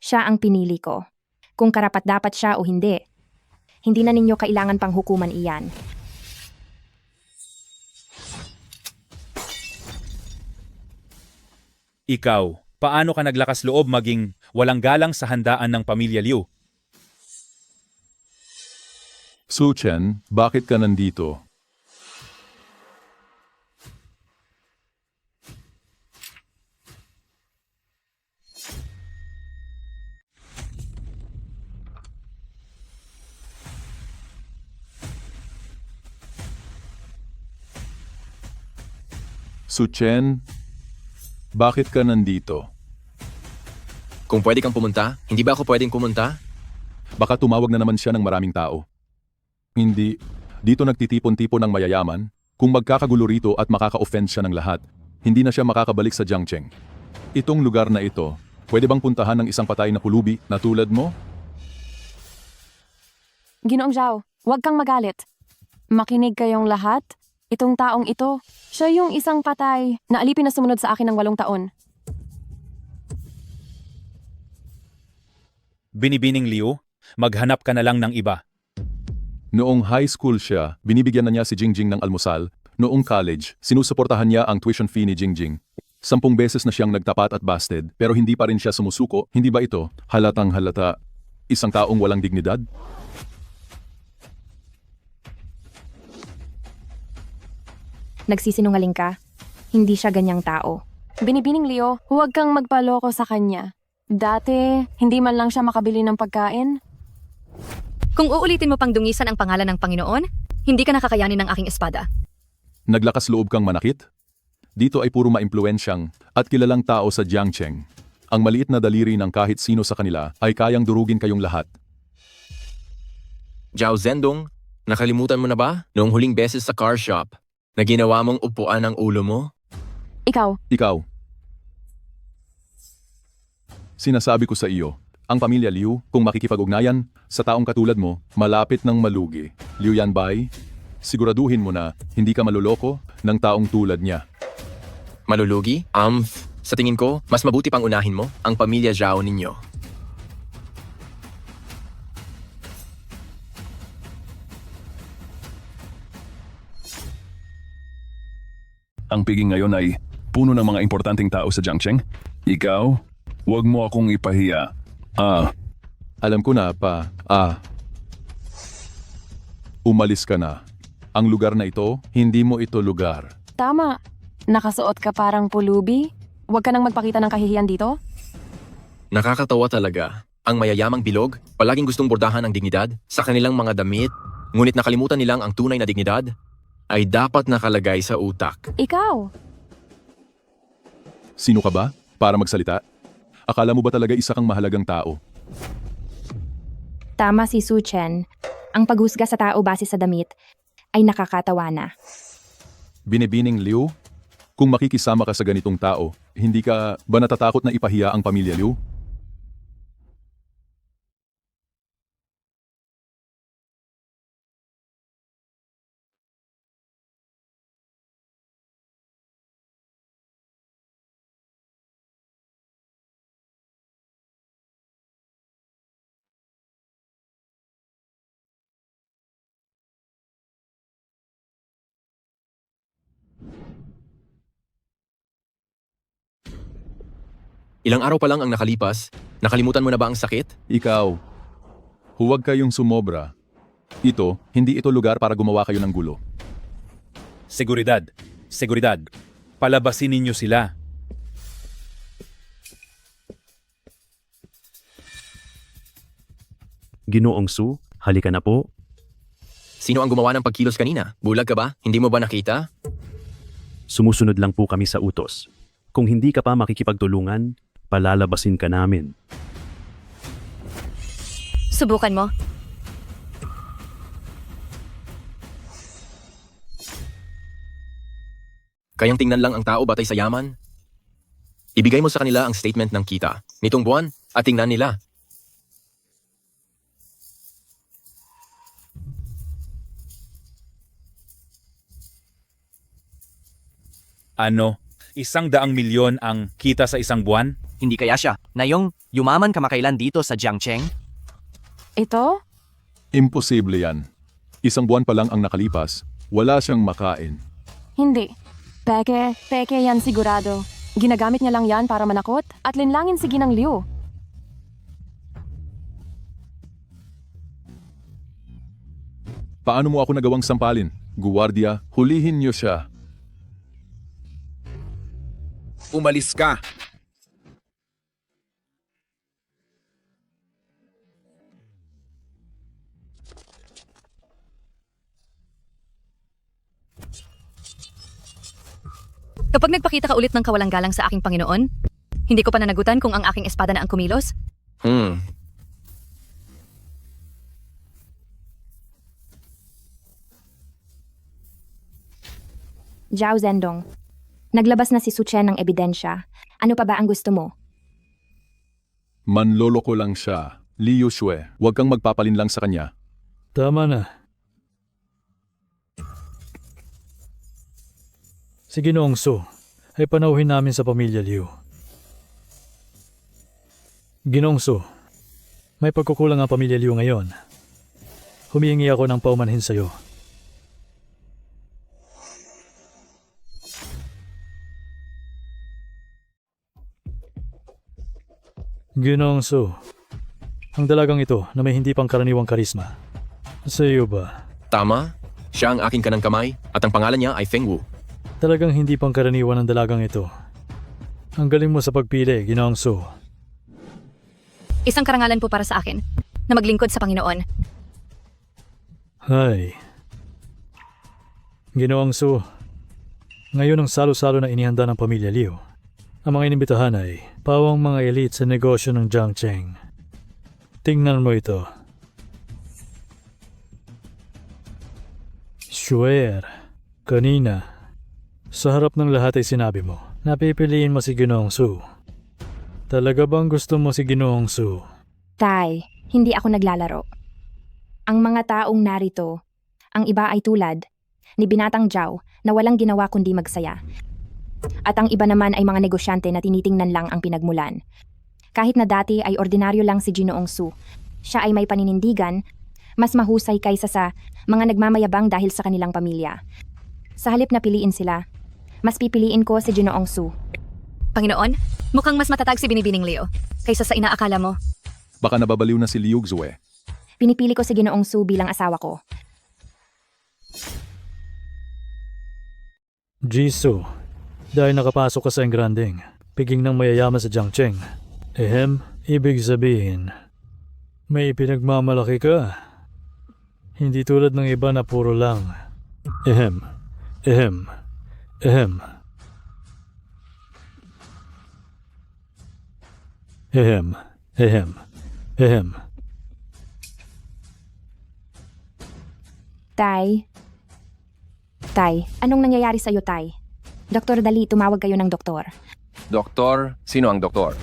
Siya ang pinili ko. Kung karapat-dapat siya o hindi. Hindi na ninyo kailangan pang hukuman iyan. Ikaw, paano ka naglakas loob maging walang galang sa handaan ng pamilya Liu? Su Chen, bakit ka nandito? Su Chen, bakit ka nandito? Kung pwede kang pumunta, hindi ba ako pwedeng pumunta? Baka tumawag na naman siya ng maraming tao. Hindi. Dito nagtitipon-tipon ng mayayaman. Kung magkakagulo rito at makaka-offend siya ng lahat, hindi na siya makakabalik sa Jiangcheng. Itong lugar na ito, pwede bang puntahan ng isang patay na pulubi na tulad mo? Ginoong Zhao, huwag kang magalit. Makinig kayong lahat. Itong taong ito, siya yung isang patay na alipin na sumunod sa akin ng 8 taon. Binibining Liu, maghanap ka na lang ng iba. Noong high school siya, binibigyan na niya si Jingjing ng almusal. Noong college, sinusuportahan niya ang tuition fee ni Jingjing. 10 beses na siyang nagtapat at busted, pero hindi pa rin siya sumusuko. Hindi ba ito halatang halata isang taong walang dignidad? Nagsisinungaling ka. Hindi siya ganyang tao. Binibining Leo, huwag kang magpaloko sa kanya. Dati, hindi man lang siya makabili ng pagkain. Kung uulitin mo pang dungisan ang pangalan ng Panginoon, hindi ka nakakayanin ng aking espada. Naglakas loob kang manakit? Dito ay puro maimpluwensyang at kilalang tao sa Jiangcheng. Ang maliit na daliri ng kahit sino sa kanila ay kayang durugin kayong lahat. Zhao Zhendong, nakalimutan mo na ba? Noong huling beses sa car shop, na ginawa mong upuan ang ulo mo? Ikaw. Sinasabi ko sa iyo, ang pamilya Liu, kung makikipag-ugnayan sa taong katulad mo, malapit ng malugi. Liu Yanbai, siguraduhin mo na hindi ka maluloko ng taong tulad niya. Malulugi? Sa tingin ko, mas mabuti pang unahin mo ang pamilya Zhao ninyo. Ang piging ngayon ay puno ng mga importanteng tao sa Jiangcheng. Ikaw, huwag mo akong ipahiya. Alam ko na, pa. Umalis ka na. Ang lugar na ito, hindi mo ito lugar. Tama. Nakasuot ka parang pulubi. Huwag ka nang magpakita ng kahihiyan dito. Nakakatawa talaga. Ang mayayamang bilog, palaging gustong bordahan ang dignidad sa kanilang mga damit, ngunit nakalimutan nilang ang tunay na dignidad ay dapat nakalagay sa utak. Ikaw. Sino ka ba? Para magsalita? Akala mo ba talaga isa kang mahalagang tao? Tama si Su Chen. Ang paghusga sa tao base sa damit ay nakakatawa na. Binibining Liu, kung makikisama ka sa ganitong tao, hindi ka ba natatakot na ipahiya ang pamilya Liu? Ilang araw pa lang ang nakalipas, nakalimutan mo na ba ang sakit? Ikaw, huwag kayong sumobra. Hindi ito lugar para gumawa kayo ng gulo. Seguridad. Palabasin ninyo sila. Ginoong Su, halika na po. Sino ang gumawa ng pagkilos kanina? Bulag ka ba? Hindi mo ba nakita? Sumusunod lang po kami sa utos. Kung hindi ka pa makikipagtulungan, palalabasin ka namin. Subukan mo. Kayang tingnan lang ang tao batay sa yaman? Ibigay mo sa kanila ang statement ng kita nitong buwan at tingnan nila. Ano? 100 milyon ang kita sa isang buwan? Hindi kaya siya na yung yumaman kamakailan dito sa Jiangcheng? Ito? Imposible yan. Isang buwan pa lang ang nakalipas, wala siyang makain. Hindi. Peke yan sigurado. Ginagamit niya lang yan para manakot at linlangin si Ginang Liu. Paano mo ako nagawang sampalin? Guwardiya, hulihin niyo siya. Umalis ka! Kapag nagpakita ka ulit ng kawalang galang sa aking Panginoon, hindi ko pananagutan kung ang aking espada na ang kumilos. Zhao Zhendong, naglabas na si Su Chen ng ebidensya. Ano pa ba ang gusto mo? Manloloko lang siya. Liu Xue, huwag kang magpapalin lang sa kanya. Tama na. Si Ginoong Su ay panauhin namin sa pamilya Liu. Ginoong Su, may pagkukulang ang pamilya Liu ngayon. Humihingi ako ng paumanhin sa iyo. Ginoong Su, ang dalagang ito na may hindi pang karaniwang karisma. Sa iyo ba? Tama. Siya ang aking kanang kamay at ang pangalan niya ay Feng Wu. Talagang hindi pang karaniwan ang dalagang ito. Ang galing mo sa pagpili, Ginoong Su. Isang karangalan po para sa akin na maglingkod sa Panginoon. Hay. Ginoong Su, ngayon ang salo-salo na inihanda ng pamilya Liu. Ang mga inimbitahan ay pawang mga elite sa negosyo ng Jiangcheng. Tingnan mo ito. Swear, kanina, sa harap ng lahat ay sinabi mo, napipiliin mo si Ginoong Su. Talaga bang gusto mo si Ginoong Su? Tay, hindi ako naglalaro. Ang mga taong narito, ang iba ay tulad ni Binatang Zhao na walang ginawa kundi magsaya. At ang iba naman ay mga negosyante na tinitingnan lang ang pinagmulan. Kahit na dati ay ordinaryo lang si Ginoong Su, siya ay may paninindigan, mas mahusay kaysa sa mga nagmamayabang dahil sa kanilang pamilya. Sa halip na piliin sila, mas pipiliin ko si Ginoong Su. Panginoon, mukhang mas matatag si Binibining Leo kaysa sa inaakala mo. Baka nababaliw na si Liu Xue. Pinipili ko si Ginoong Su bilang asawa ko. Jisoo, dahil nakapasok ka sa engranding, piging ng mayayaman sa Jiangcheng. Ibig sabihin, may pinagmamalaki ka. Hindi tulad ng iba na puro lang. Ehem. Tay, anong nangyayari sa'yo, Tay? Doktor Dali, tumawag kayo ng doktor. Doktor? Sino ang doktor?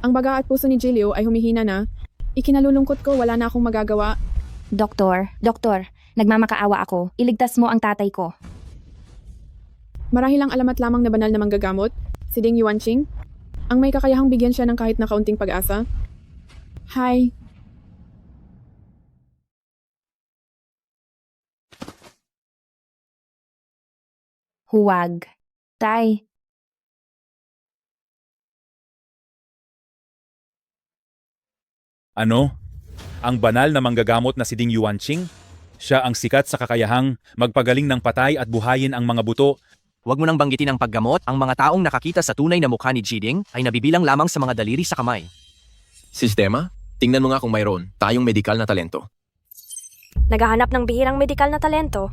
Ang baga at puso ni Jilio ay humihina na. Ikinalulungkot ko, wala na akong magagawa. Doktor, nagmamakaawa ako. Iligtas mo ang tatay ko. Marahil ang alamat lamang na banal na manggagamot, si Ding Yuanqing, ang may kakayahang bigyan siya ng kahit na kaunting pag-asa. Hi. Huwag. Tay. Ano? Ang banal na manggagamot na si Ding Yuanqing? Siya ang sikat sa kakayahang magpagaling ng patay at buhayin ang mga buto. Huwag mo nang banggitin ang paggamot. Ang mga taong nakakita sa tunay na mukha ni Jiding ay nabibilang lamang sa mga daliri sa kamay. Sistema? Tingnan mo nga kung mayroon tayong medikal na talento. Naghahanap ng bihirang medikal na talento.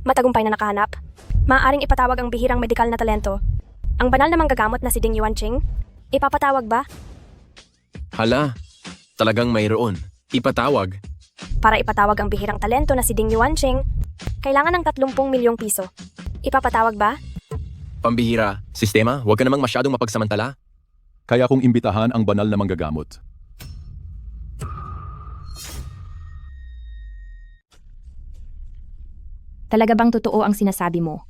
Matagumpay na nakahanap. Maaaring ipatawag ang bihirang medikal na talento. Ang banal na manggagamot na si Ding Yuanqing? Ipapatawag ba? Hala, talagang mayroon. Ipatawag. Para ipatawag ang bihirang talento na si Ding Yuanqing, kailangan ng 30 milyong piso. Ipapatawag ba? Pambihira, sistema, huwag ka namang masyadong mapagsamantala. Kaya kong imbitahan ang banal na manggagamot. Talaga bang totoo ang sinasabi mo?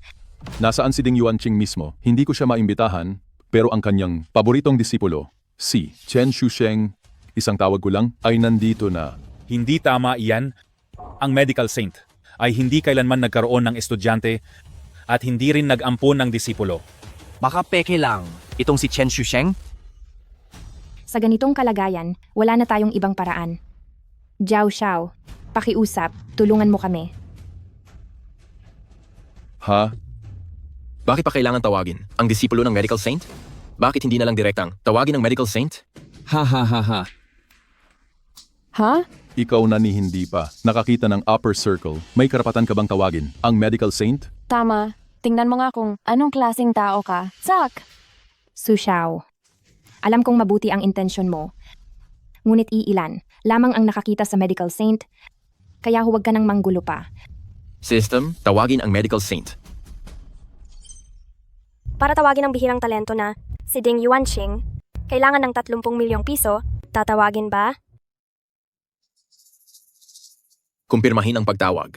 Nasaan si Ding Yuanqing mismo? Hindi ko siya maimbitahan, pero ang kanyang paboritong disipulo, si Chen Shusheng, isang tawag ko lang, ay nandito na. Hindi tama iyan. Ang medical saint ay hindi kailanman nagkaroon ng estudyante at hindi rin nag-ampon ng disipulo. Baka peke lang. Itong si Chen Shusheng? Sa ganitong kalagayan, wala na tayong ibang paraan. Jiao Xiao, pakiusap, tulungan mo kami. Ha? Bakit pa kailangan tawagin? Ang disipulo ng medical saint? Bakit hindi na lang direktang tawagin ng medical saint? Ha ha ha ha. Ha? Ikaw na ni hindi pa nakakita ng upper circle. May karapatan ka bang tawagin ang medical saint? Tama. Tingnan mo nga kung anong klaseng tao ka. Sak! Su Xiao, alam kong mabuti ang intensyon mo. Ngunit iilan, lamang ang nakakita sa medical saint, kaya huwag ka nang manggulo pa. System, tawagin ang medical saint. Para tawagin ang bihirang talento na si Ding Yuanqing, kailangan ng 30 milyong piso. Tatawagin ba? Kumpirmahin ang pagtawag.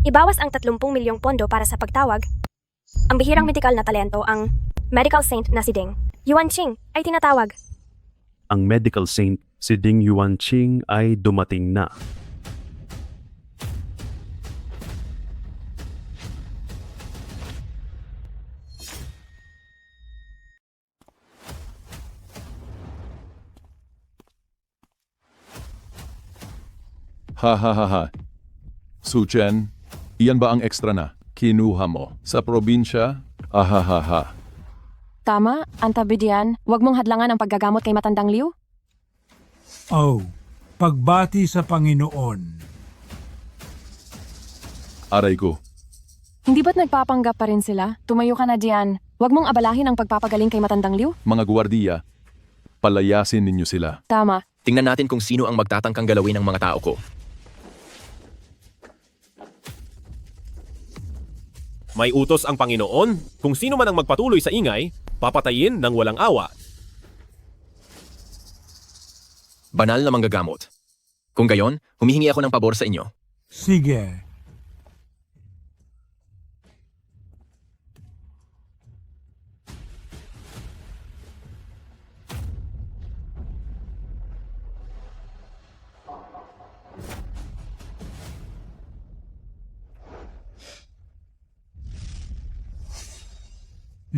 Ibawas ang 30 milyong pondo para sa pagtawag. Ang bihirang medikal na talento, ang medical saint na si Ding Yuanqing, ay tinatawag. Ang medical saint, si Ding Yuanqing ay dumating na. Ha ha ha ha. Su Chen, iyan ba ang extra na kinuha mo sa probinsya? Ahahaha. Tama, antabi diyan. Huwag mong hadlangan ang paggagamot kay Matandang Liu. Oh, pagbati sa Panginoon. Aray ko. Hindi ba't nagpapanggap pa rin sila? Tumayo ka na diyan. Huwag mong abalahin ang pagpapagaling kay Matandang Liu. Mga gwardiya, palayasin ninyo sila. Tama. Tingnan natin kung sino ang magtatangkang galawin ng mga tao ko. May utos ang Panginoon, kung sino man ang magpatuloy sa ingay, papatayin ng walang awa. Banal na manggagamot. Kung gayon, humihingi ako ng pabor sa inyo. Sige.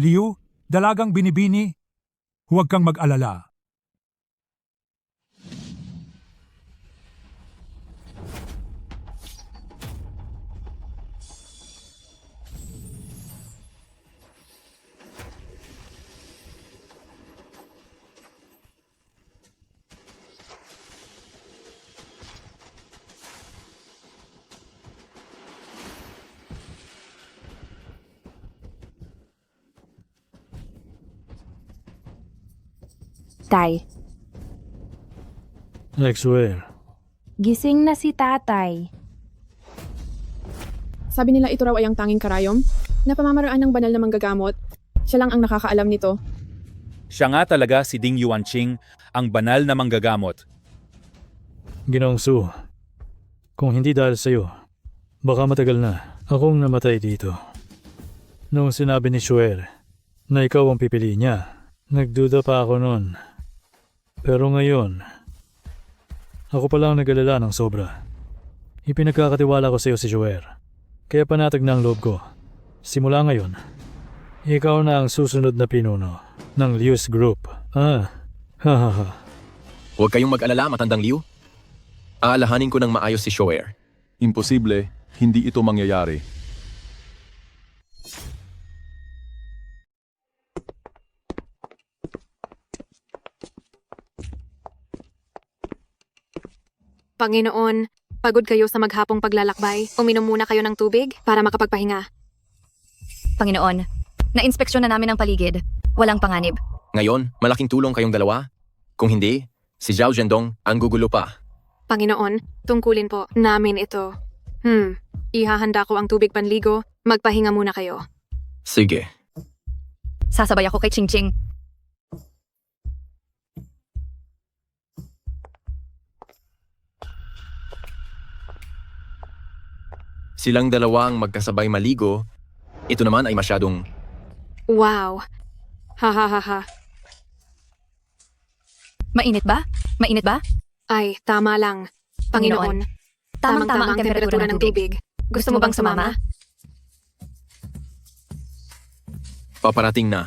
Liu, dalagang binibini, huwag kang mag-alala. Tay, I swear. gising na si tatay. Sabi nila ito raw ay ang tanging karayom na pamamaraan ng banal na manggagamot. Siya lang ang nakakaalam nito. Siya nga talaga si Ding Yuanqing, ang banal na manggagamot. Ginoong Su, kung hindi dahil sa'yo, baka matagal na akong namatay dito. Noong sinabi ni Shuer na ikaw ang pipili niya, nagduda pa ako noon. Pero ngayon, ako pala ang nag-alala ng sobra. Ipinagkakatiwala ko sa iyo si Shuer, kaya panatag na ang loob ko. Simula ngayon, ikaw na ang susunod na pinuno ng Liu's Group. Hahaha. Huwag kayong mag-alala, Matandang Liu. Aalahanin ko ng maayos si Shuer. Imposible, hindi ito mangyayari. Panginoon, pagod kayo sa maghapong paglalakbay. Uminom muna kayo ng tubig para makapagpahinga. Panginoon, na-inspeksyon na namin ang paligid. Walang panganib. Ngayon, malaking tulong kayong dalawa. Kung hindi, si Zhao Zhendong ang gugulo pa. Panginoon, tungkulin po namin ito. Ihahanda ko ang tubig panligo. Magpahinga muna kayo. Sige. Sasabay ako kay Ching Ching. Silang dalawa ang magkasabay maligo. Ito naman ay masyadong... Wow. Ha. Mainit ba? Mainit ba? Ay, tama lang. Panginoon, tamang-tama ang temperatura ng tubig. Gusto mo bang sumama? Paparating na.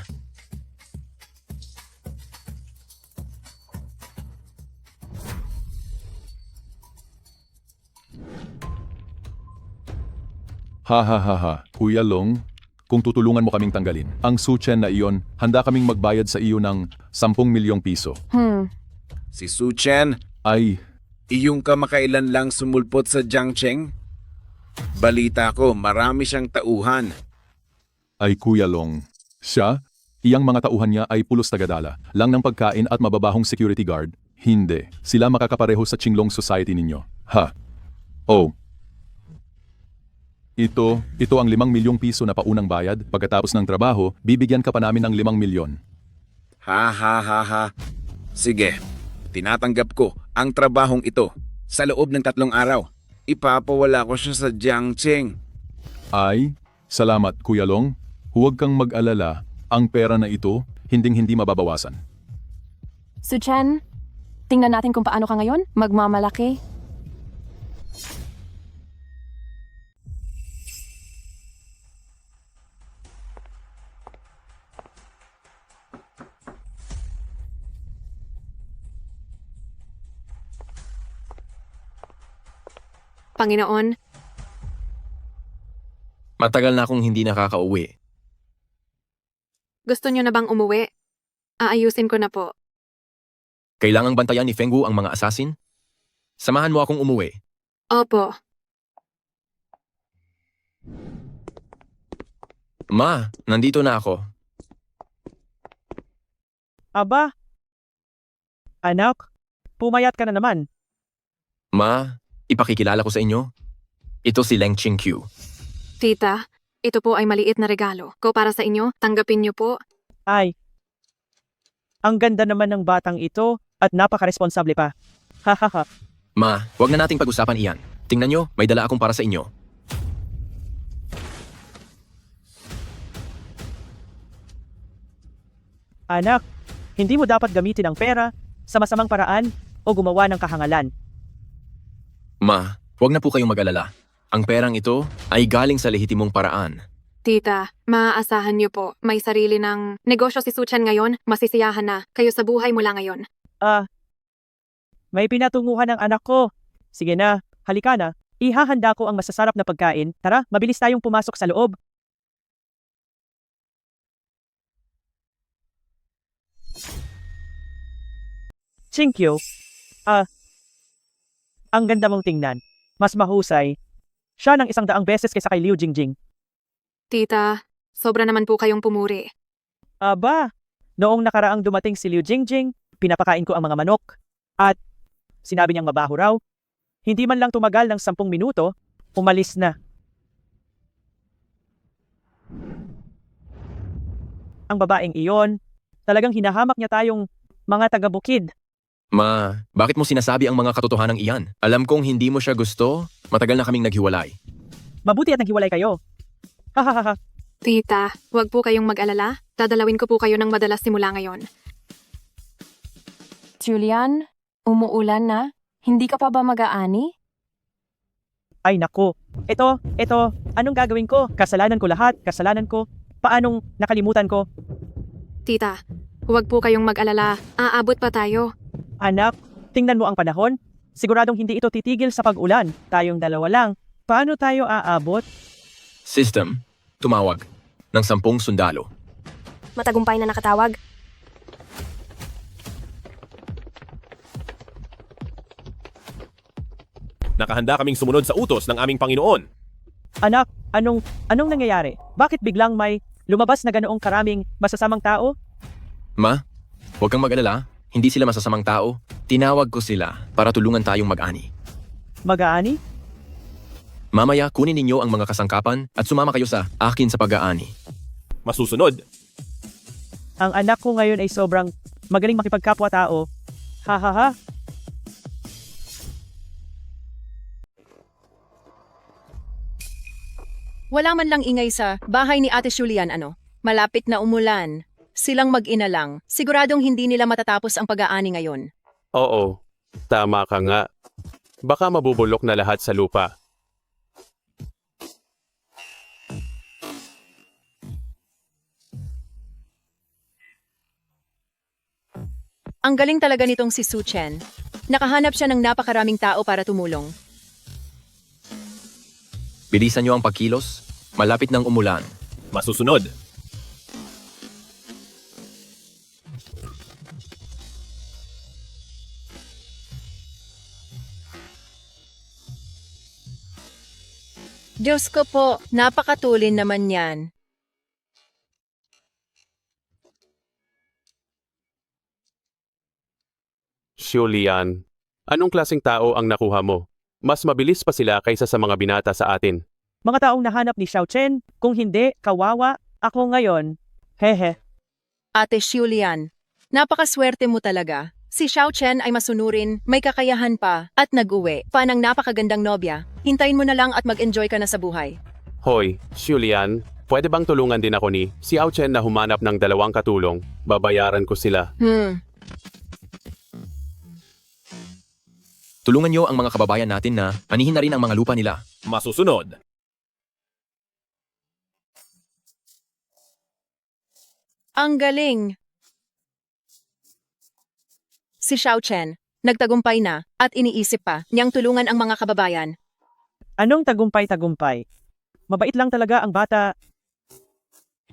Ha. Kuya Long, kung tutulungan mo kaming tanggalin ang Suchen na iyon, handa kaming magbayad sa iyo ng 10 milyong piso. Si Suchen, Ay, iyong kamakailan lang sumulpot sa Jiangcheng? Balita ko, marami siyang tauhan. ay Kuya Long. Siya, iyang mga tauhan niya ay pulos tagadala, lang ng pagkain at mababahong security guard. Hindi, sila makakapareho sa Qinglong Society ninyo. Ha? Oh. Ito ang 5 milyong piso na paunang bayad. Pagkatapos ng trabaho, bibigyan ka pa namin ng 5 milyon. Ha. Sige, tinatanggap ko ang trabahong ito. Sa loob ng 3 araw, ipapawala ko siya sa Jiangcheng. Ay, salamat Kuya Long. Huwag kang mag-alala. Ang pera na ito, hinding-hindi mababawasan. Suchen, tingnan natin kung paano ka ngayon. Magmamalaki. Panginoon, Matagal na akong hindi nakakauwi. gusto niyo na bang umuwi? Aayusin ko na po. Kailangang bantayan ni Fenggu ang mga assassin? Samahan mo akong umuwi. Opo. Ma, nandito na ako. Aba? Anak, pumayat ka na naman. Ma, ipakikilala ko sa inyo. Ito si Leng Qingqiu. Tita, ito po ay maliit na regalo ko para sa inyo. Tanggapin niyo po. Ay, ang ganda naman ng batang ito at napaka-responsable pa. Hahaha. Ma, wag na nating pag-usapan iyan. Tingnan nyo, may dala akong para sa inyo. Anak, hindi mo dapat gamitin ang pera sa masamang paraan o gumawa ng kahangalan. Ma, wag na po kayong mag-alala. Ang perang ito ay galing sa lehitimong paraan. Tita, maaasahan niyo po. May sarili ng negosyo si Suchen ngayon. Masisiyahan na kayo sa buhay mula ngayon. May pinatunguhan ng anak ko. Sige na, halika na. Ihahanda ko ang masasarap na pagkain. Tara, mabilis tayong pumasok sa loob. Qingqiu, ang ganda mong tingnan. Mas mahusay. Siya ng 100 beses kaysa kay Liu Jingjing. Tita, sobra naman po kayong pumuri. Aba, noong nakaraang dumating si Liu Jingjing, pinapakain ko ang mga manok. At sinabi niyang mabaho raw. Hindi man lang tumagal ng 10 minuto, umalis na. Ang babaeng iyon, talagang hinahamak niya tayong mga taga-bukid. Ma, bakit mo sinasabi ang mga katotohanan iyan? Alam kong hindi mo siya gusto. Matagal na kaming naghiwalay. Mabuti at naghiwalay kayo. Hahaha. Tita, huwag po kayong mag-alala. Dadalawin ko po kayo ng madalas simula ngayon. Julian, umuulan na. Hindi ka pa ba mag-aani? Ay naku. Ito, anong gagawin ko? Kasalanan ko lahat, kasalanan ko. Paanong nakalimutan ko? Tita, huwag po kayong mag-alala. Aabot pa tayo. Anak, tingnan mo ang panahon. Siguradong hindi ito titigil sa pag-ulan. Tayong dalawa lang. Paano tayo aabot? System, tumawag ng 10 sundalo. Matagumpay na nakatawag. Nakahanda kaming sumunod sa utos ng aming Panginoon. Anak, anong nangyayari? Bakit biglang may lumabas na ganoong karaming masasamang tao? Ma, huwag kang mag-alala. Hindi sila masasamang tao. Tinawag ko sila para tulungan tayong mag-ani. Mag-aani? Mamaya, kunin ninyo ang mga kasangkapan at sumama kayo sa akin sa pag-aani. Masusunod. Ang anak ko ngayon ay sobrang magaling makipagkapwa-tao. Ha ha ha. Wala man lang ingay sa bahay ni Ate Julian Malapit na umulan. Silang mag-ina lang. Siguradong hindi nila matatapos ang pag-aani ngayon. Oo, tama ka nga. Baka mabubulok na lahat sa lupa. Ang galing talaga nitong si Su Chen. Nakahanap siya ng napakaraming tao para tumulong. Bilisan nyo ang pagkilos. Malapit ng umulan. Masusunod. Diyos ko po, napakatulin naman yan. Julian, anong klaseng tao ang nakuha mo? Mas mabilis pa sila kaysa sa mga binata sa atin. Mga taong nahanap ni Xiao Chen, kung hindi, kawawa, ako ngayon. Hehe. Ate Julian, napakaswerte mo talaga. Si Xiao Chen ay masunurin, may kakayahan pa, at nag-uwi. Pa ng napakagandang nobya. Hintayin mo na lang at mag-enjoy ka na sa buhay. Hoy, Julian, pwede bang tulungan din ako ni Xiao Chen na humanap ng 2 katulong? Babayaran ko sila. Tulungan nyo ang mga kababayan natin na anihin na rin ang mga lupa nila. Masusunod. Ang galing! Si Xiao Chen, nagtagumpay na at iniisip pa niyang tulungan ang mga kababayan. Anong tagumpay-tagumpay? Mabait lang talaga ang bata.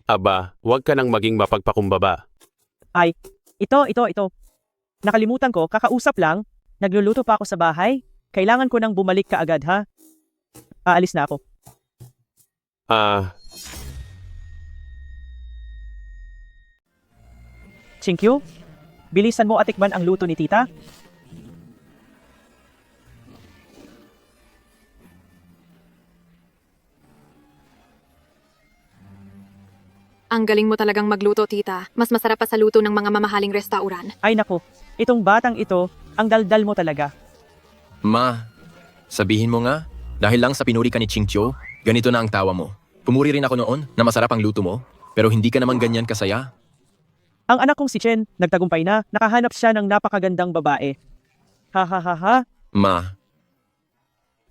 Aba, huwag ka nang maging mapagpakumbaba. Ay, ito. Nakalimutan ko, kakausap lang. Nagluluto pa ako sa bahay. Kailangan ko nang bumalik kaagad ha. Aalis na ako. Chinkyu, bilisan mo at tikman ang luto ni tita. Ang galing mo talagang magluto, tita. Mas masarap pa sa luto ng mga mamahaling restauran. Ay naku, itong batang ito, ang daldal mo talaga. Ma, sabihin mo nga, dahil lang sa pinuri ka ni Chingqiu, ganito na ang tawa mo. Pumuri rin ako noon na masarap ang luto mo, pero hindi ka naman ganyan kasaya. Ang anak kong si Chen, nagtagumpay na, nakahanap siya ng napakagandang babae. Ha ha ha ha. Ma,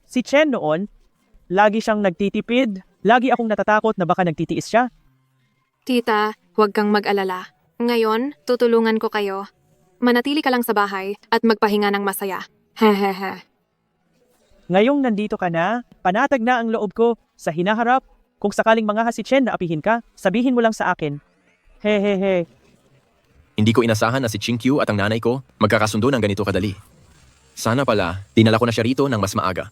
Si Chen noon, lagi siyang nagtitipid, lagi akong natatakot na baka nagtitiis siya. Tita, huwag kang mag-alala. Ngayon, tutulungan ko kayo. Manatili ka lang sa bahay at magpahinga ng masaya. Hehehe. Ngayong nandito ka na, panatag na ang loob ko sa hinaharap. Kung sakaling mga si Chen na apihin ka, sabihin mo lang sa akin. Hehehe. hindi ko inasahan na si Chingqiu at ang nanay ko magkakasundo ng ganito kadali. Sana pala, dinala ko na siya rito ng mas maaga.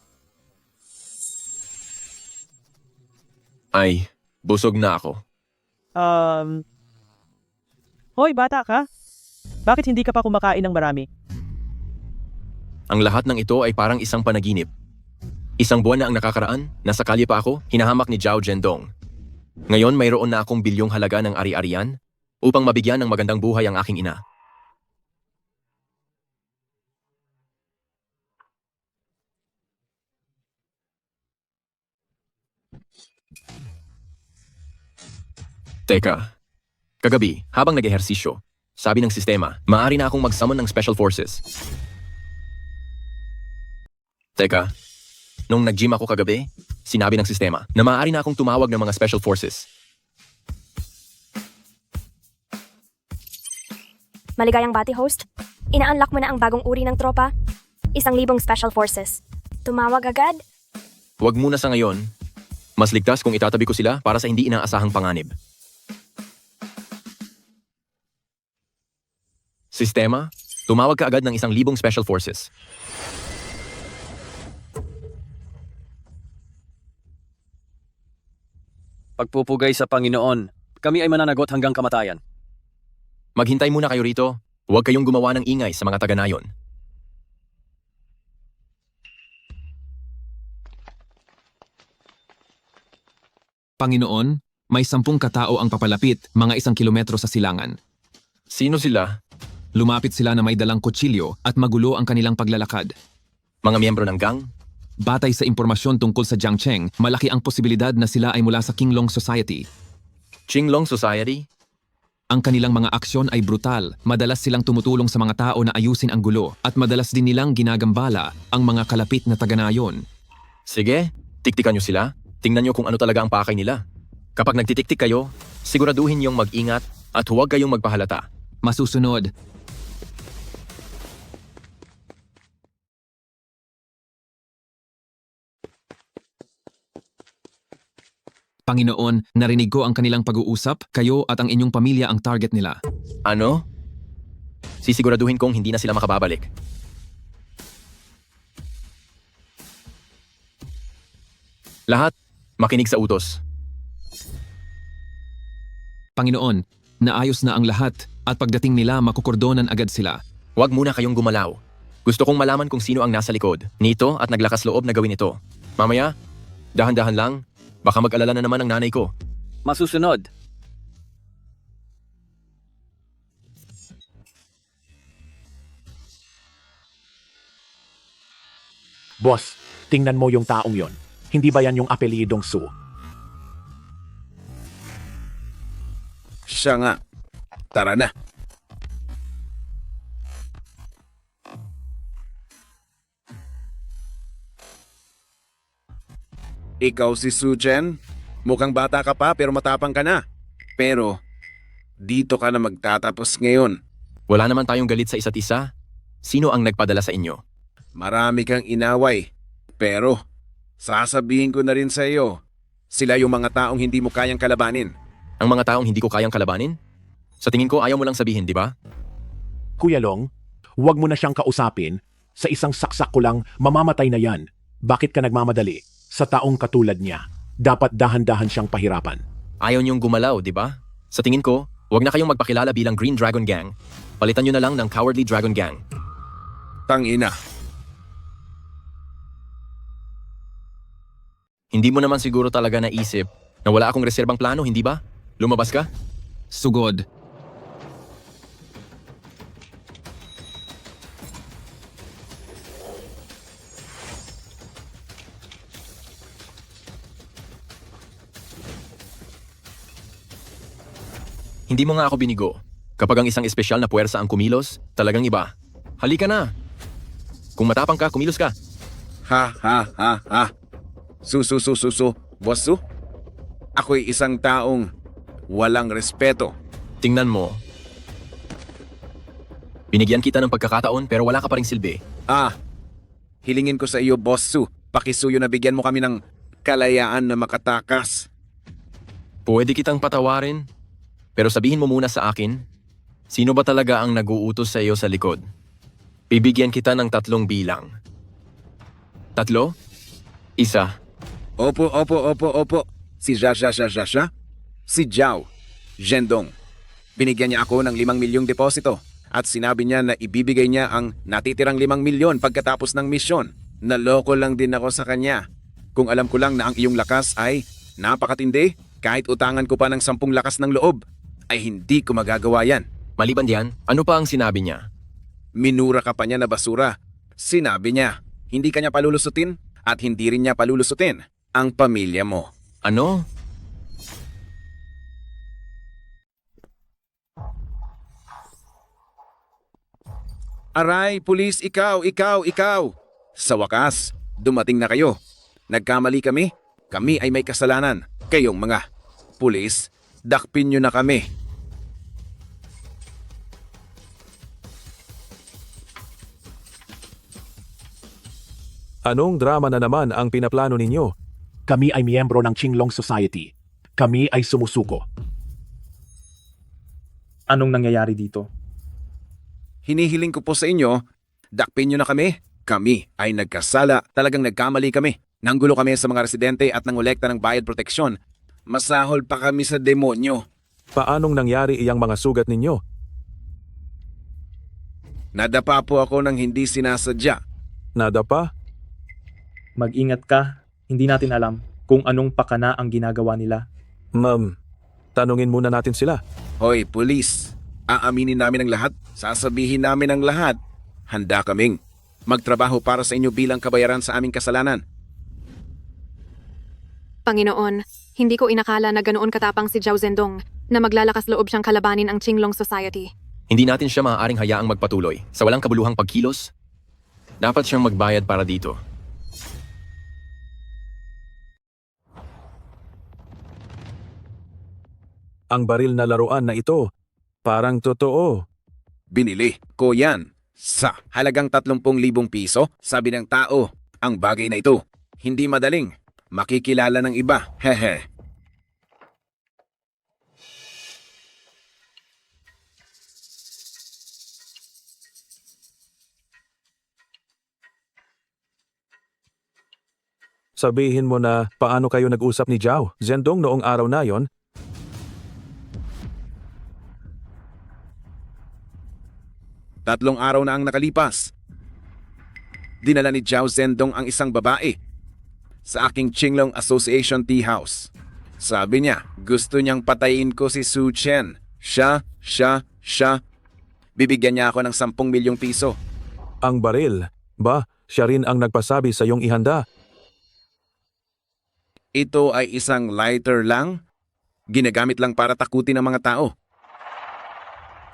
Ay, busog na ako. Hoy, bata ka? Bakit hindi ka pa kumakain ng marami? Ang lahat ng ito ay parang isang panaginip. Isang buwan na ang nakakaraan, nasa kalye pa ako, hinahamak ni Zhao Zhendong. Ngayon mayroon na akong bilyong halaga ng ari-arian upang mabigyan ng magandang buhay ang aking ina. Teka, kagabi, habang nag-ehersisyo, sabi ng sistema, maaari na akong mag-summon ng Special Forces. Teka, nung nag-gym ako kagabi, sinabi ng sistema na maaari na akong tumawag ng mga Special Forces. Maligayang bati, host. Ina-unlock mo na ang bagong uri ng tropa. 1,000 Special Forces. Tumawag agad? Huwag muna sa ngayon. Mas ligtas kung itatabi ko sila para sa hindi inaasahang panganib. Sistema, tumawag ka agad ng 1,000 Special Forces. Pagpupugay sa Panginoon, kami ay mananagot hanggang kamatayan. Maghintay muna kayo rito. Huwag kayong gumawa ng ingay sa mga taga-nayon. Panginoon, may 10 katao ang papalapit, mga 1 kilometro sa silangan. Sino sila? Lumapit sila na may dalang kutsilyo at magulo ang kanilang paglalakad. Mga miyembro ng gang? Batay sa impormasyon tungkol sa Jiangcheng, malaki ang posibilidad na sila ay mula sa Qinglong Society. Qinglong Society? Ang kanilang mga aksyon ay brutal, madalas silang tumutulong sa mga tao na ayusin ang gulo at madalas din nilang ginagambala ang mga kalapit na taga-nayon. Sige, tiktikan nyo sila. Tingnan nyo kung ano talaga ang pakay nila. Kapag nagtitiktik kayo, siguraduhin niyong mag-ingat at huwag kayong magpahalata. Masusunod. Panginoon, narinig ko ang kanilang pag-uusap, kayo at ang inyong pamilya ang target nila. Ano? Sisiguraduhin kong hindi na sila makababalik. Lahat, makinig sa utos. Panginoon, naayos na ang lahat at pagdating nila makukordonan agad sila. Huwag muna kayong gumalaw. Gusto kong malaman kung sino ang nasa likod nito at naglakas loob na gawin ito. Mamaya, dahan-dahan lang, baka mag-alala na naman ang nanay ko. Masusunod. Boss, tingnan mo yung taong yon. Hindi ba yan yung apelyidong Su? Siya nga. Tara na. Ikaw si Suchen? Mukhang bata ka pa pero matapang ka na. Pero, dito ka na magtatapos ngayon. Wala naman tayong galit sa isa't isa. Sino ang nagpadala sa inyo? Marami kang inaway. Pero, sasabihin ko na rin sa iyo, sila yung mga taong hindi mo kayang kalabanin. Ang mga taong hindi ko kayang kalabanin? Sa tingin ko ayaw mo lang sabihin, di ba? Kuya Long, huwag mo na siyang kausapin. Sa isang saksak ko lang, mamamatay na yan. Bakit ka nagmamadali? Sa taong katulad niya, dapat dahan-dahan siyang pahirapan. Ayaw niyong gumalaw, di ba? Sa tingin ko, huwag na kayong magpakilala bilang Green Dragon Gang. Palitan niyo na lang ng Cowardly Dragon Gang. Tangina. Hindi mo naman siguro talaga naisip na wala akong reserbang plano, hindi ba? Lumabas ka? Sugod. Hindi mo nga ako binigo. Kapag ang isang espesyal na puwersa ang kumilos, talagang iba. Halika na! Kung matapang ka, kumilos ka. Ha ha ha ha. Bosu? Ako'y isang taong walang respeto. Tingnan mo. Binigyan kita ng pagkakataon pero wala ka pa ring silbi. Hilingin ko sa iyo, Bosu. Pakisuyo na bigyan mo kami ng kalayaan na makatakas. Pwede kitang patawarin, pero sabihin mo muna sa akin, sino ba talaga ang nag-uutos sa iyo sa likod? Bibigyan kita ng 3 bilang. 3? 1. Opo. Si Sha. Si Zhao. Zhendong. Binigyan niya ako ng 5 milyong deposito at sinabi niya na ibibigay niya ang natitirang 5 milyon pagkatapos ng misyon. Naloko lang din ako sa kanya. Kung alam ko lang na ang iyong lakas ay napakatindi, kahit utangan ko pa ng 10 lakas ng loob, ay hindi ko magagawa yan. Maliban diyan, ano pa ang sinabi niya? Minura ka pa niya na basura. Sinabi niya, hindi ka niya palulusutin at hindi rin niya palulusutin ang pamilya mo. Ano? Aray, pulis, ikaw! Sa wakas, dumating na kayo. Nagkamali kami. Kami ay may kasalanan. Kayong mga pulis, dakpin niyo na kami. Anong drama na naman ang pinaplano ninyo? Kami ay miyembro ng Qinglong Society. Kami ay sumusuko. Anong nangyayari dito? Hinihiling ko po sa inyo, dakpin niyo na kami. Kami ay nagkasala, talagang nagkamali kami. Nanggulo kami sa mga residente at nangolekta ng bayad proteksyon. Masahol pa kami sa demonyo. Paanong nangyari iyang mga sugat ninyo? Nadapa po ako ng hindi sinasadya. Nadapa? Mag-ingat ka, hindi natin alam kung anong pakana ang ginagawa nila. Ma'am, tanungin muna natin sila. Hoy, pulis. Aaminin namin ang lahat. Sasabihin namin ang lahat. Handa kaming magtrabaho para sa inyo bilang kabayaran sa aming kasalanan. Panginoon, hindi ko inakala na ganoon katapang si Zhao Zhendong na maglalakas loob siyang kalabanin ang Qinglong Society. Hindi natin siya maaaring hayaang magpatuloy sa walang kabuluhang pagkilos. Dapat siyang magbayad para dito. Ang baril na laruan na ito, parang totoo. Binili ko yan sa halagang 30,000 piso. Sabi ng tao, ang bagay na ito, hindi madaling makikilala ng iba. Hehe. Sabihin mo na paano kayo nag-usap ni Zhao Zhendong noong araw na yon. Tatlong araw na ang nakalipas. Dinala ni Zhao Zhendong ang isang babae sa aking Qinglong Association Tea House. Sabi niya, gusto niyang patayin ko si Su Chen. Siya. Bibigyan niya ako ng 10 milyong piso. Ang baril, ba, siya rin ang nagpasabi sa iyong ihanda. Ito ay isang lighter lang. Ginagamit lang para takutin ang mga tao.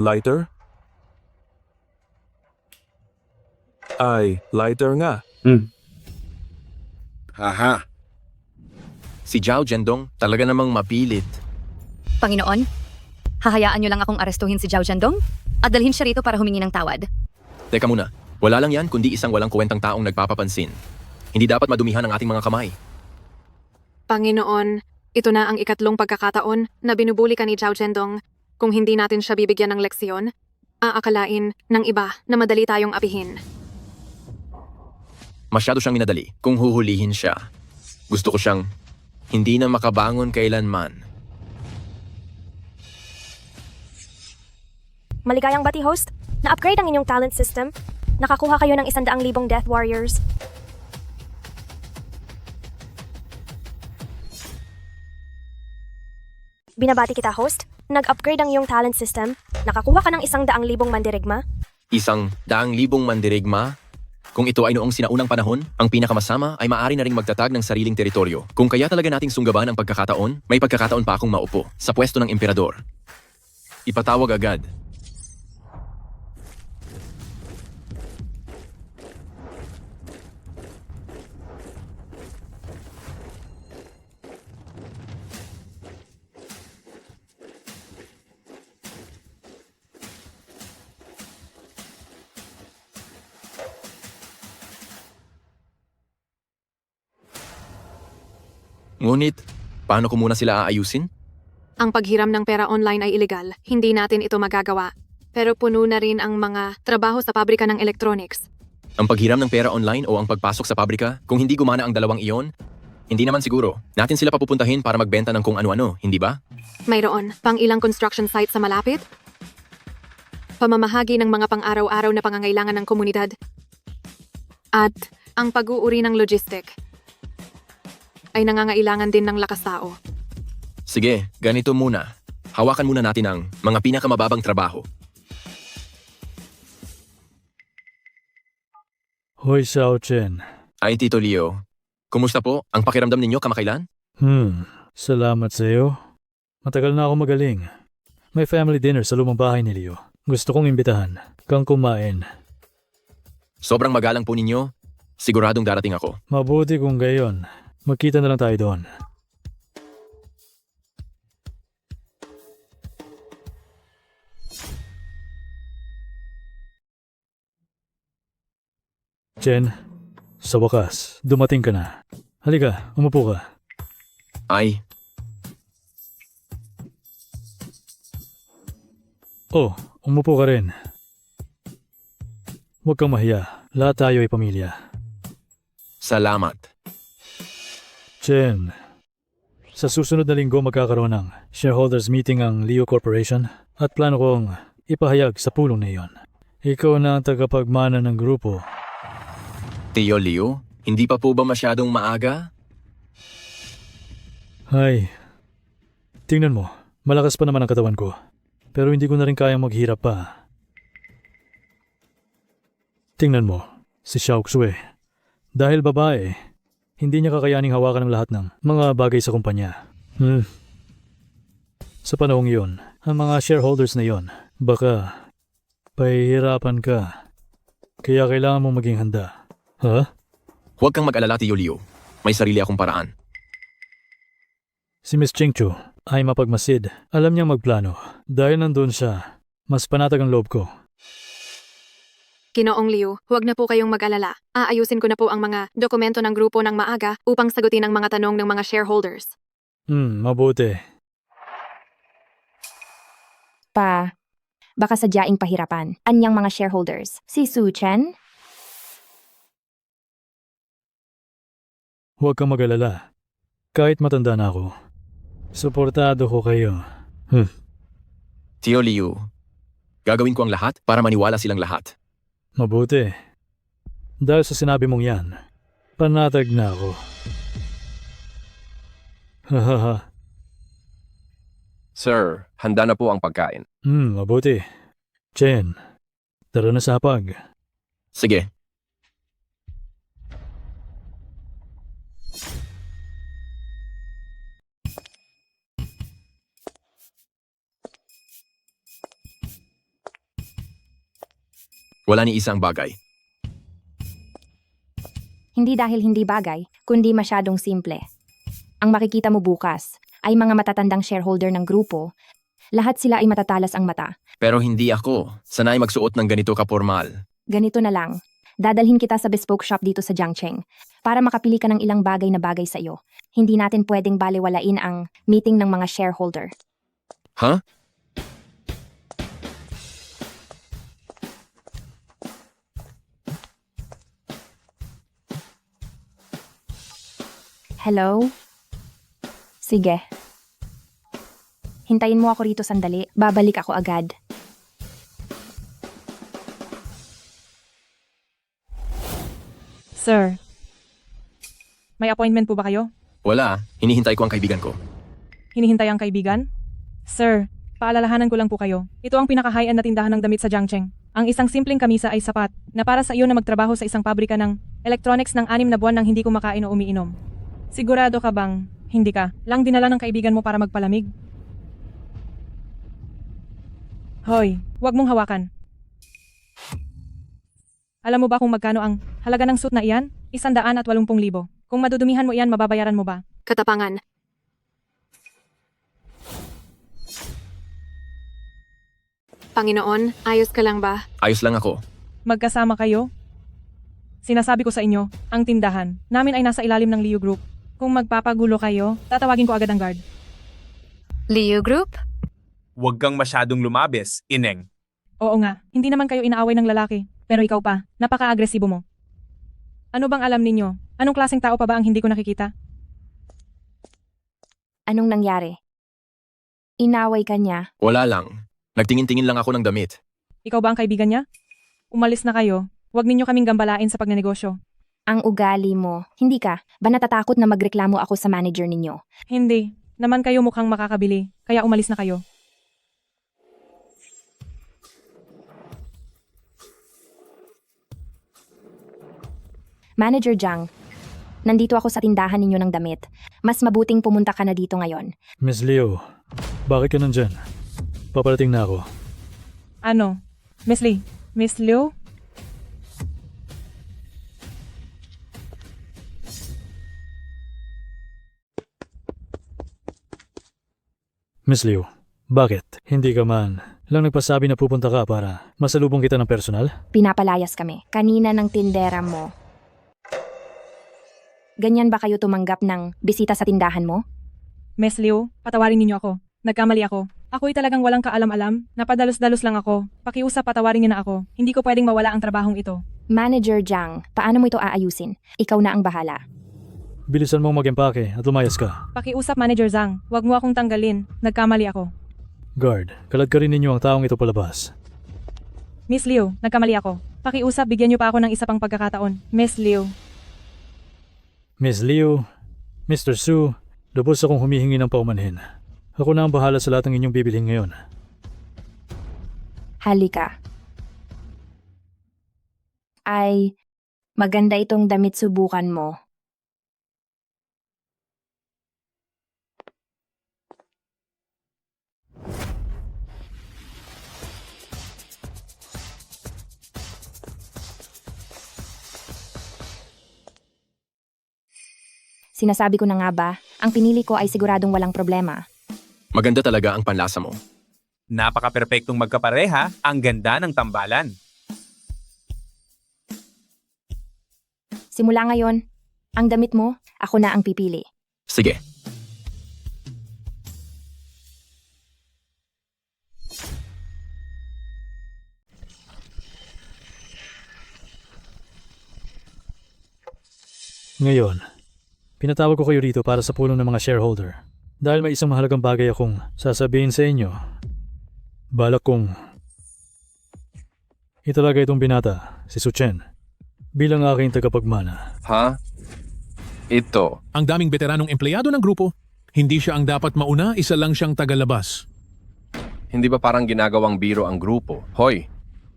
Lighter? Ay, lighter nga. Haha. Si Zhao Zhendong talaga namang mapilit. Panginoon, hahayaan niyo lang akong arestuhin si Zhao Zhendong at dalhin siya rito para humingi ng tawad. Teka muna, wala lang yan kundi isang walang kwentang taong nagpapapansin. Hindi dapat madumihan ang ating mga kamay. Panginoon, ito na ang ikatlong pagkakataon na binubuli ka ni Zhao Zhendong. Kung hindi natin siya bibigyan ng leksyon, aakalain ng iba na madali tayong apihin. Masyado siyang minadali kung huhulihin siya. Gusto ko siyang hindi na makabangon kailanman. Maligayang bati, host. Na-upgrade ang inyong talent system. Nakakuha kayo ng 100,000 Death Warriors. Binabati kita, host. Nag-upgrade ang iyong talent system. Nakakuha ka ng 100,000 mandirigma. 100,000 mandirigma? Kung ito ay noong sinaunang panahon, ang pinakamasama ay maaari na ring magtatag ng sariling teritoryo. Kung kaya talaga nating sunggaban ang pagkakataon, may pagkakataon pa akong maupo sa pwesto ng emperador. Ipatawag agad. Ngunit, paano ko muna sila aayusin? Ang paghiram ng pera online ay ilegal. Hindi natin ito magagawa. Pero puno na rin ang mga trabaho sa pabrika ng electronics. Ang paghiram ng pera online o ang pagpasok sa pabrika, kung hindi gumana ang dalawang iyon, hindi naman siguro. Natin sila papupuntahin para magbenta ng kung ano-ano, hindi ba? Mayroon pang ilang construction site sa malapit? Pamamahagi ng mga pang-araw-araw na pangangailangan ng komunidad. At ang pag-uuri ng logistic ay nangangailangan din ng lakas tao. Sige, ganito muna. Hawakan muna natin ang mga pinakamababang trabaho. Hoy, Xiao Chen. Ay, Tito Leo. Kumusta po? Ang pakiramdam ninyo kamakailan? Salamat sa iyo. Matagal na ako magaling. May family dinner sa lumang bahay ni Leo. Gusto kong imbitahan kang kumain. Sobrang magalang po ninyo. Siguradong darating ako. Mabuti kung gayon. Magkita na lang tayo doon. Chen, sa wakas, dumating ka na. Halika, umupo ka. Ay. Oh, umupo ka rin. Huwag kang mahiya. Lahat tayo ay pamilya. Salamat. Chen, Sa susunod na linggo magkakaroon ng shareholders meeting ang Leo Corporation at plano kong ipahayag sa pulong na iyon. Ikaw na ang tagapagmana ng grupo. Tio Leo, hindi pa po ba masyadong maaga? Ay, tingnan mo, malakas pa naman ang katawan ko. Pero hindi ko na rin kayang maghirap pa. Tingnan mo, si Xiao Xue. Dahil babae, hindi niya kakayaning hawakan ang lahat ng mga bagay sa kumpanya. Sa panahong iyon, ang mga shareholders na iyon, baka pahihirapan ka. Kaya kailangan mong maging handa. Ha? Huwag kang mag-alala, Tio Leo. May sarili akong paraan. Si Miss Chingchu ay mapagmasid. Alam niyang magplano. Dahil nandun siya, mas panatag ang loob ko. Ginoong Liu, huwag na po kayong mag-alala. Aayusin ko na po ang mga dokumento ng grupo ng maaga upang sagutin ang mga tanong ng mga shareholders. Mabuti. Baka sadyaing pahirapan. Anyang mga shareholders? Si Su Chen? Huwag kang mag-alala. Kahit matanda na ako, suportado ko kayo. Tio Leo, gagawin ko ang lahat para maniwala silang lahat. Mabuti. Dahil sa sinabi mong yan, panatag na ako. Hahaha. Sir, handa na po ang pagkain. Mabuti. Chen, tara na sa hapag. Sige. Wala ni isang bagay. Hindi dahil hindi bagay, kundi masyadong simple. Ang makikita mo bukas ay mga matatandang shareholder ng grupo. Lahat sila ay matatalas ang mata. Pero hindi ako. Sanay magsuot ng ganito kapormal. Ganito na lang. Dadalhin kita sa bespoke shop dito sa Jiangcheng para makapili ka ng ilang bagay na bagay sa iyo. Hindi natin pwedeng balewalain ang meeting ng mga shareholder. Ha? Hello? Sige. Hintayin mo ako rito sandali. Babalik ako agad. Sir, may appointment po ba kayo? Wala. Hinihintay ko ang kaibigan ko. Hinihintay ang kaibigan? Sir, paalalahanan ko lang po kayo. Ito ang pinaka-high-end na tindahan ng damit sa Jiangcheng. Ang isang simpleng kamisa ay sapat na para sa iyo na magtrabaho sa isang pabrika ng electronics ng 6 na buwan nang hindi kumakain o umiinom. Sigurado ka bang hindi ka lang dinala ng kaibigan mo para magpalamig? Hoy, wag mong hawakan. Alam mo ba kung magkano ang halaga ng suit na iyan? 180,000. Kung madudumihan mo iyan, mababayaran mo ba? Katapangan. Panginoon, ayos ka lang ba? Ayos lang ako. Magkasama kayo? Sinasabi ko sa inyo, ang tindahan namin ay nasa ilalim ng Liu Group. Kung magpapagulo kayo, tatawagin ko agad ang guard. Liu Group? Huwag kang masyadong lumabis, Ineng. Oo nga, hindi naman kayo inaaway ng lalaki. Pero ikaw pa, napaka-agresibo mo. Ano bang alam ninyo? Anong klaseng tao pa ba ang hindi ko nakikita? Anong nangyari? Inaway ka niya? Wala lang. Nagtingin-tingin lang ako ng damit. Ikaw ba ang kaibigan niya? Umalis na kayo. Huwag ninyo kaming gambalain sa pagnenegosyo. Ang ugali mo. Hindi ka ba natatakot na magreklamo ako sa manager ninyo? Hindi. Naman kayo mukhang makakabili. Kaya umalis na kayo. Manager Jiang, nandito ako sa tindahan ninyo ng damit. Mas mabuting pumunta ka na dito ngayon. Miss Leo, bakit ka nandyan? Paparating na ako. Ano? Miss Lee? Miss Liu? Miss Liu, bakit? Hindi ka man lang nagpasabi na pupunta ka para masalubong kita ng personal? Pinapalayas kami. Kanina ng tindera mo. Ganyan ba kayo tumanggap ng bisita sa tindahan mo? Miss Liu, patawarin ninyo ako. Nagkamali ako. Ako'y talagang walang kaalam-alam. Napadalos-dalos lang ako. Pakiusap, patawarin niyo na ako. Hindi ko pwedeng mawala ang trabahong ito. Manager Jiang, paano mo ito aayusin? Ikaw na ang bahala. Bilisan mong mag-empake at lumayas ka. Pakiusap, Manager Zhang. Huwag mo akong tanggalin. Nagkamali ako. Guard, kalad ka rin ninyo ang taong ito palabas. Miss Liu, nagkamali ako. Pakiusap, bigyan niyo pa ako ng isa pang pagkakataon. Miss Liu. Miss Liu, Mr. Su, lubos akong humihingi ng paumanhin. Ako na ang bahala sa lahat ng inyong bibilhin ngayon. Halika. Ay, maganda itong damit, subukan mo. Sinasabi ko na nga ba, ang pinili ko ay siguradong walang problema. Maganda talaga ang panlasa mo. Napaka-perpektong magkapareha, ang ganda ng tambalan. Simula ngayon, ang damit mo, ako na ang pipili. Sige. Ngayon, pinatawag ko kayo rito para sa pulong ng mga shareholder. Dahil may isang mahalagang bagay akong sasabihin sa inyo. Balak kong italaga itong binata, si Su Chen, bilang aking tagapagmana. Ha? Ito. Ang daming veteranong empleyado ng grupo. Hindi siya ang dapat mauna, isa lang siyang tagalabas. Hindi ba parang ginagawang biro ang grupo? Hoy,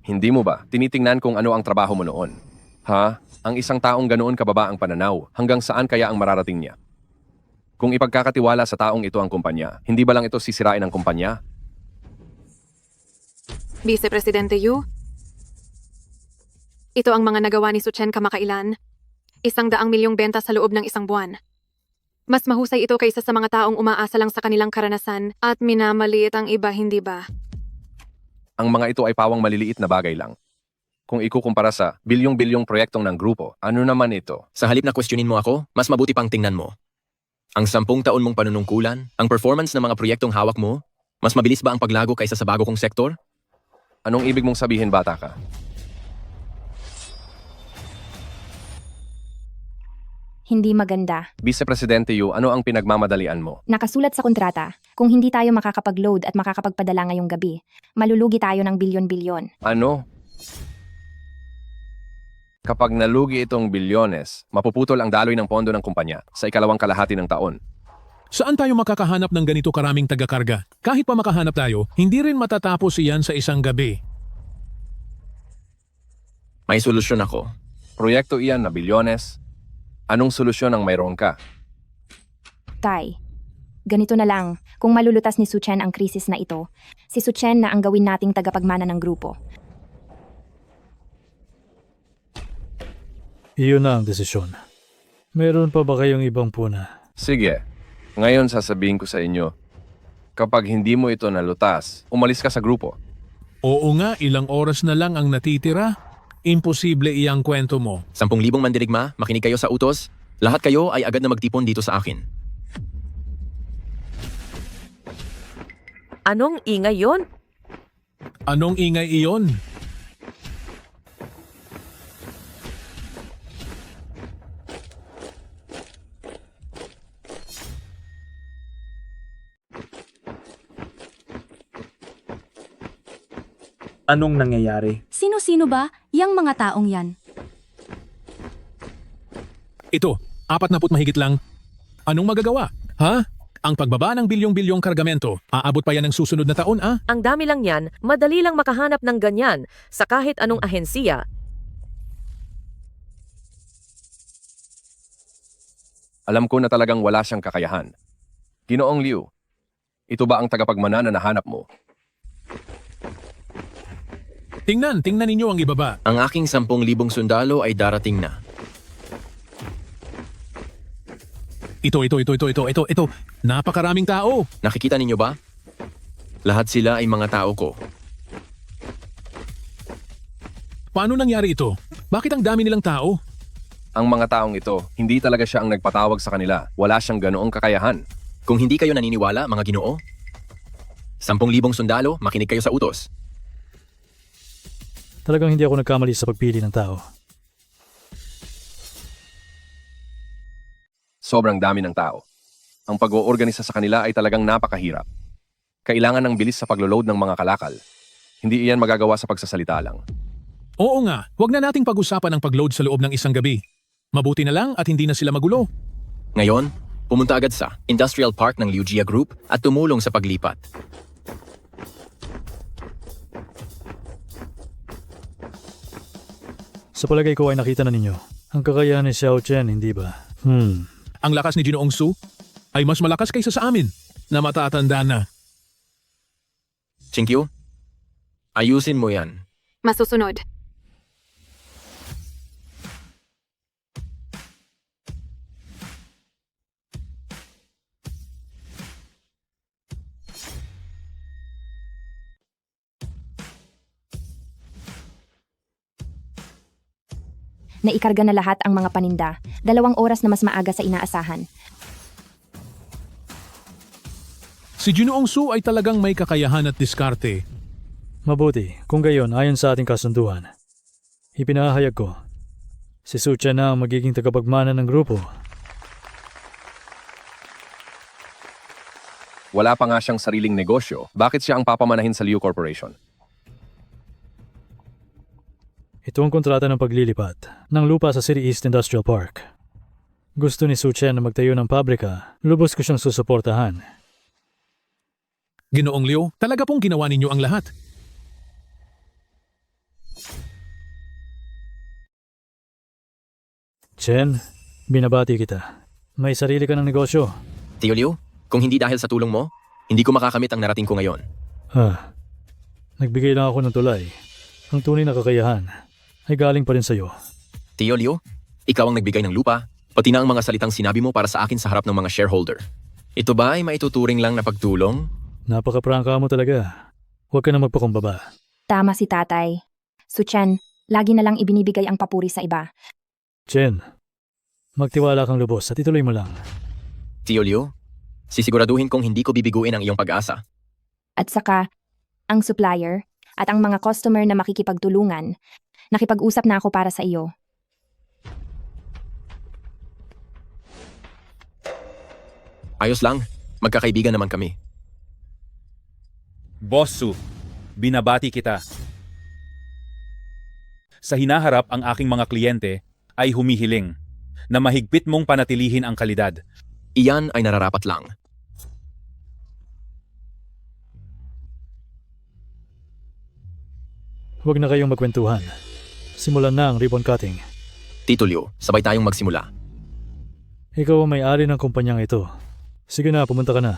hindi mo ba tinitingnan kung ano ang trabaho mo noon? Ha? Ang isang taong ganoon kababa ang pananaw, hanggang saan kaya ang mararating niya? Kung ipagkakatiwala sa taong ito ang kumpanya, hindi ba lang ito sisirain ang kumpanya? Vice Presidente Yu, ito ang mga nagawa ni Su Chen kamakailan. 100 milyong benta sa loob ng isang buwan. Mas mahusay ito kaysa sa mga taong umaasa lang sa kanilang karanasan at minamaliit ang iba, hindi ba? Ang mga ito ay pawang maliliit na bagay lang. Kung ikukumpara sa bilyong-bilyong proyektong ng grupo, ano naman ito? Sa halip na questionin mo ako, mas mabuti pang tingnan mo. Ang 10 taon mong panunungkulan, ang performance ng mga proyektong hawak mo, mas mabilis ba ang paglago kaysa sa bago kong sektor? Anong ibig mong sabihin, bata ka? Hindi maganda. Vice Presidente Yu, ano ang pinagmamadalian mo? Nakasulat sa kontrata, kung hindi tayo makakapag-load at makakapagpadala ngayong gabi, malulugi tayo ng bilyon-bilyon. Ano? Kapag nalugi itong bilyones, mapuputol ang daloy ng pondo ng kumpanya sa ikalawang kalahati ng taon. Saan tayo makakahanap ng ganito karaming taga-karga? Kahit pa makahanap tayo, hindi rin matatapos iyan sa isang gabi. May solusyon ako. Proyekto iyan na bilyones. Anong solusyon ang mayroon ka? Tay, ganito na lang, kung malulutas ni Su Chen ang krisis na ito, si Su Chen na ang gawin nating tagapagmana ng grupo. Iyon na ang desisyon. Meron pa ba kayong ibang puna? Sige, ngayon sasabihin ko sa inyo, kapag hindi mo ito nalutas, umalis ka sa grupo. Oo nga, ilang oras na lang ang natitira. Imposible iyang kwento mo. 10,000 mandirigma, makinig kayo sa utos. Lahat kayo ay agad na magtipon dito sa akin. Anong ingay yon? Anong ingay iyon? Anong nangyayari? Sino-sino ba yang mga taong yan? Ito, 40 mahigit lang. Anong magagawa? Ha? Ang pagbaba ng bilyong-bilyong kargamento, aabot pa yan ng susunod na taon, ah? Ang dami lang yan, madali lang makahanap ng ganyan sa kahit anong ahensiya. Alam ko na talagang wala siyang kakayahan. Ginoong Liu, ito ba ang tagapagmana na nahanap mo? Tingnan ninyo ang ibaba. Ang aking 10,000 sundalo ay darating na. Ito. Napakaraming tao. Nakikita ninyo ba? Lahat sila ay mga tao ko. Paano nangyari ito? Bakit ang dami nilang tao? Ang mga taong ito, hindi talaga siya ang nagpatawag sa kanila. Wala siyang ganoong kakayahan. Kung hindi kayo naniniwala, mga Ginoo, 10,000 sundalo, makinig kayo sa utos. Talagang hindi ako nagkamali sa pagpili ng tao. Sobrang dami ng tao. Ang pag-oorganisa sa kanila ay talagang napakahirap. Kailangan ng bilis sa paglo-load ng mga kalakal. Hindi iyan magagawa sa pagsasalita lang. Oo nga, wag na nating pag-usapan ang pag-load sa loob ng isang gabi. Mabuti na lang at hindi na sila magulo. Ngayon, pumunta agad sa Industrial Park ng Liugia Group at tumulong sa paglipat. Sa palagay ko ay nakita na ninyo. Ang kakayahan ni Xiao Chen, hindi ba? Ang lakas ni Ginoong Su ay mas malakas kaysa sa amin na matatanda na. Chinkyu, ayusin mo yan. Masusunod. Naikarga na lahat ang mga paninda. 2 oras na mas maaga sa inaasahan. Si Ginoong Su ay talagang may kakayahan at diskarte. Mabuti, kung gayon ayon sa ating kasunduan. Ipinahayag ko, si Su Chen na ang magiging tagapagmana ng grupo. Wala pa nga siyang sariling negosyo. Bakit siya ang papamanahin sa Liu Corporation? Ito ang kontrata ng paglilipat ng lupa sa City East Industrial Park. Gusto ni Su Chen na magtayo ng pabrika, lubos ko siyang susuportahan. Ginoong Liu, talaga pong ginawa ninyo ang lahat. Chen, binabati kita. May sarili ka ng negosyo. Tio Liu, kung hindi dahil sa tulong mo, hindi ko makakamit ang narating ko ngayon. Nagbigay lang ako ng tulay. Ang tunay na kakayahan ay galing pa rin sa'yo. Tio Liu, ikaw ang nagbigay ng lupa, pati na ang mga salitang sinabi mo para sa akin sa harap ng mga shareholder. Ito ba ay maituturing lang na pagtulong? Napaka-prangka mo talaga. Huwag ka na magpakumbaba. Tama si tatay. Su Chen, lagi na lang ibinibigay ang papuri sa iba. Chen, magtiwala kang lubos at ituloy mo lang. Tio Liu, sisiguraduhin kong hindi ko bibiguin ang iyong pag-asa. At saka, ang supplier at ang mga customer na makikipagtulungan, nakipag-usap na ako para sa iyo. Ayos lang, magkakaibigan naman kami. Boss Su, binabati kita. Sa hinaharap ang aking mga kliyente ay humihiling na mahigpit mong panatilihin ang kalidad. Iyan ay nararapat lang. Huwag na kayong magkwentuhan. Simulan na ang ribbon cutting. Tito Liu, sabay tayong magsimula. Ikaw ang may-ari ng kumpanyang ito. Sige na, pumunta ka na.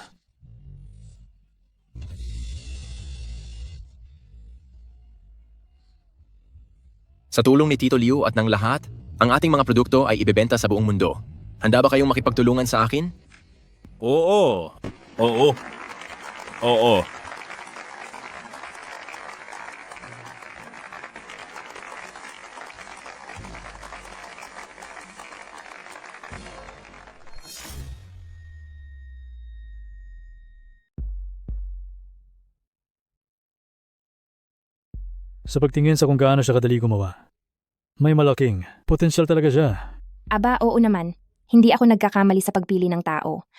Sa tulong ni Tito Liu at ng lahat, ang ating mga produkto ay ibebenta sa buong mundo. Handa ba kayong makipagtulungan sa akin? Oo. Oo. Oo. Sa pagtingin sa kung gaano siya kadali gumawa, may malaking potensyal talaga siya. Aba, oo naman. Hindi ako nagkakamali sa pagpili ng tao.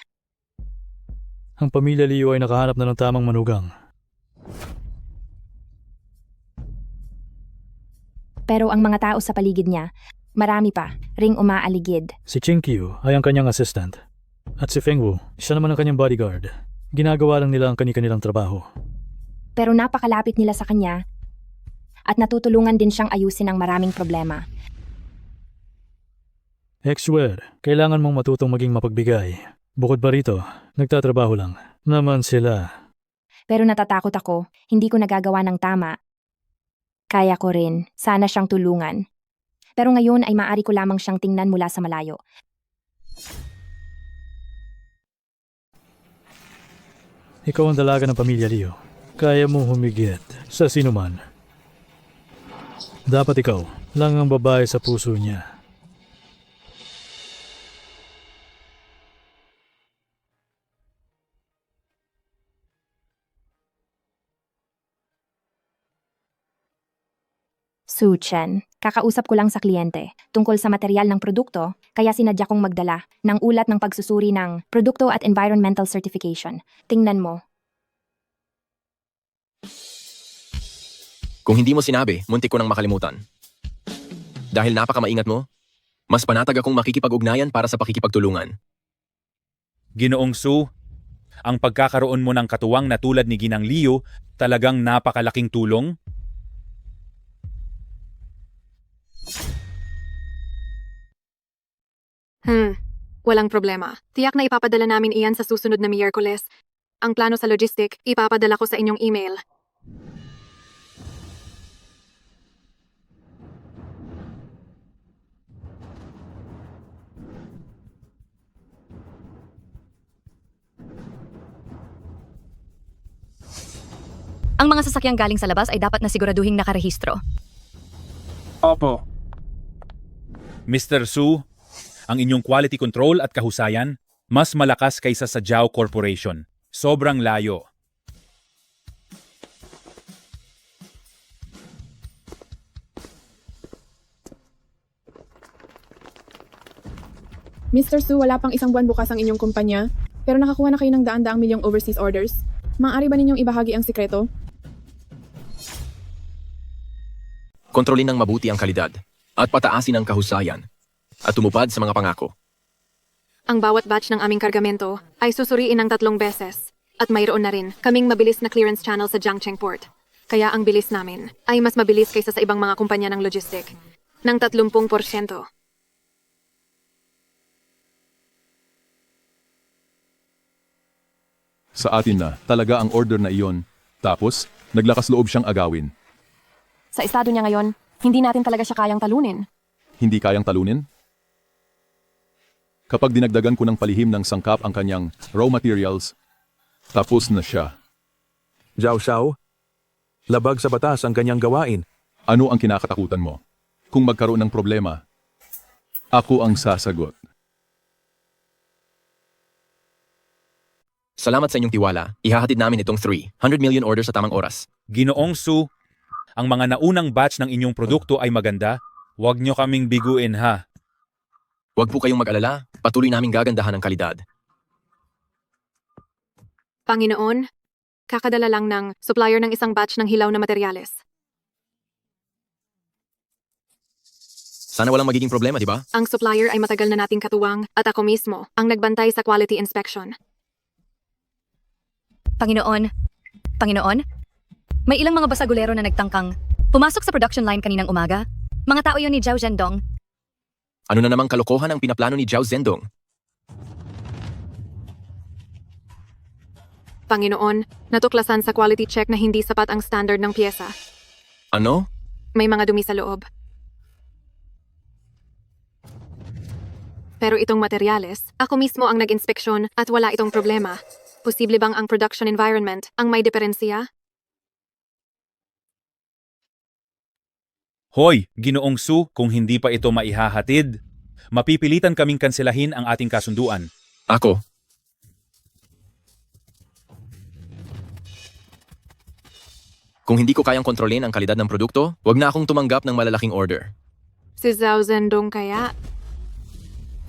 Ang pamilya Liu ay nakahanap na ng tamang manugang. Pero ang mga tao sa paligid niya, marami pa, ring umaaligid. Si Chinkyu ay ang kanyang assistant. At si Feng Wu, siya naman ang kanyang bodyguard. Ginagawa lang nila ang kani-kanilang trabaho. Pero napakalapit nila sa kanya at natutulungan din siyang ayusin ang maraming problema. Exwer, kailangan mong matutong maging mapagbigay. Bukod pa rito, nagtatrabaho lang naman sila. Pero natatakot ako, hindi ko nagagawa ng tama. Kaya ko rin, sana siyang tulungan. Pero ngayon ay maaari ko lamang siyang tingnan mula sa malayo. Ikaw ang dalaga ng pamilya Liu. Kaya mong humigit sa sinuman. Dapat ikaw lang ang babae sa puso niya. Su Chen, kakausap ko lang sa kliyente tungkol sa material ng produkto, kaya sinadya kong magdala ng ulat ng pagsusuri ng produkto at environmental certification. Tingnan mo. Kung hindi mo sinabi, muntik ko nang makalimutan. Dahil napakamaingat mo, mas panatag akong makikipag-ugnayan para sa pakikipagtulungan. Ginoong Su, ang pagkakaroon mo ng katuwang na tulad ni Ginang Liu talagang napakalaking tulong. Walang problema. Tiyak na ipapadala namin iyan sa susunod na Miyerkules. Ang plano sa logistic, ipapadala ko sa inyong email. Ang mga sasakyang galing sa labas ay dapat na siguraduhing nakarehistro. Opo. Mr. Su, ang inyong quality control at kahusayan mas malakas kaysa sa Jiao Corporation. Sobrang layo. Mr. Su, wala pang isang buwan bukas ang inyong kumpanya, pero nakakuha na kayo ng daan-daang milyong overseas orders. Maaari ba ninyong ibahagi ang sikreto? Kontrolin ng mabuti ang kalidad at pataasin ang kahusayan at tumupad sa mga pangako. Ang bawat batch ng aming kargamento ay susuriin ng 3 beses. At mayroon na rin kaming mabilis na clearance channel sa Jiangcheng Port. Kaya ang bilis namin ay mas mabilis kaysa sa ibang mga kumpanya ng logistic. Ng 30%. Sa atin na, talaga ang order na iyon. Tapos, naglakas loob siyang agawin. Sa estado niya ngayon, hindi natin talaga siya kayang talunin. Hindi kayang talunin? Kapag dinagdagan ko ng palihim ng sangkap ang kanyang raw materials, tapos na siya. Zhao Xiao, labag sa batas ang kanyang gawain. Ano ang kinakatakutan mo? Kung magkaroon ng problema, ako ang sasagot. Salamat sa inyong tiwala. Ihahatid namin itong 300 million orders sa tamang oras. Ginoong Su, ang mga naunang batch ng inyong produkto ay maganda. Huwag nyo kaming biguin ha. Huwag po kayong mag-alala. Patuloy naming gagandahan ang kalidad. Panginoon, kakadala lang ng supplier ng isang batch ng hilaw na materyales. Sana walang magiging problema, di ba? Ang supplier ay matagal na nating katuwang at ako mismo ang nagbantay sa quality inspection. Panginoon, may ilang mga basagulero na nagtangkang pumasok sa production line kaninang umaga. Mga tao yon ni Zhao Zhendong. Ano na namang kalokohan ang pinaplano ni Zhao Zhendong? Panginoon, natuklasan sa quality check na hindi sapat ang standard ng pyesa. Ano? May mga dumi sa loob. Pero itong materyales, ako mismo ang nag-inspeksyon at wala itong problema. Posible bang ang production environment ang may diferensya? Hoy, Ginoong Su, kung hindi pa ito maihahatid, mapipilitan kaming kanselahin ang ating kasunduan. Ako? Kung hindi ko kayang kontrolin ang kalidad ng produkto, huwag na akong tumanggap ng malalaking order. Si Zhao Zhendong kaya?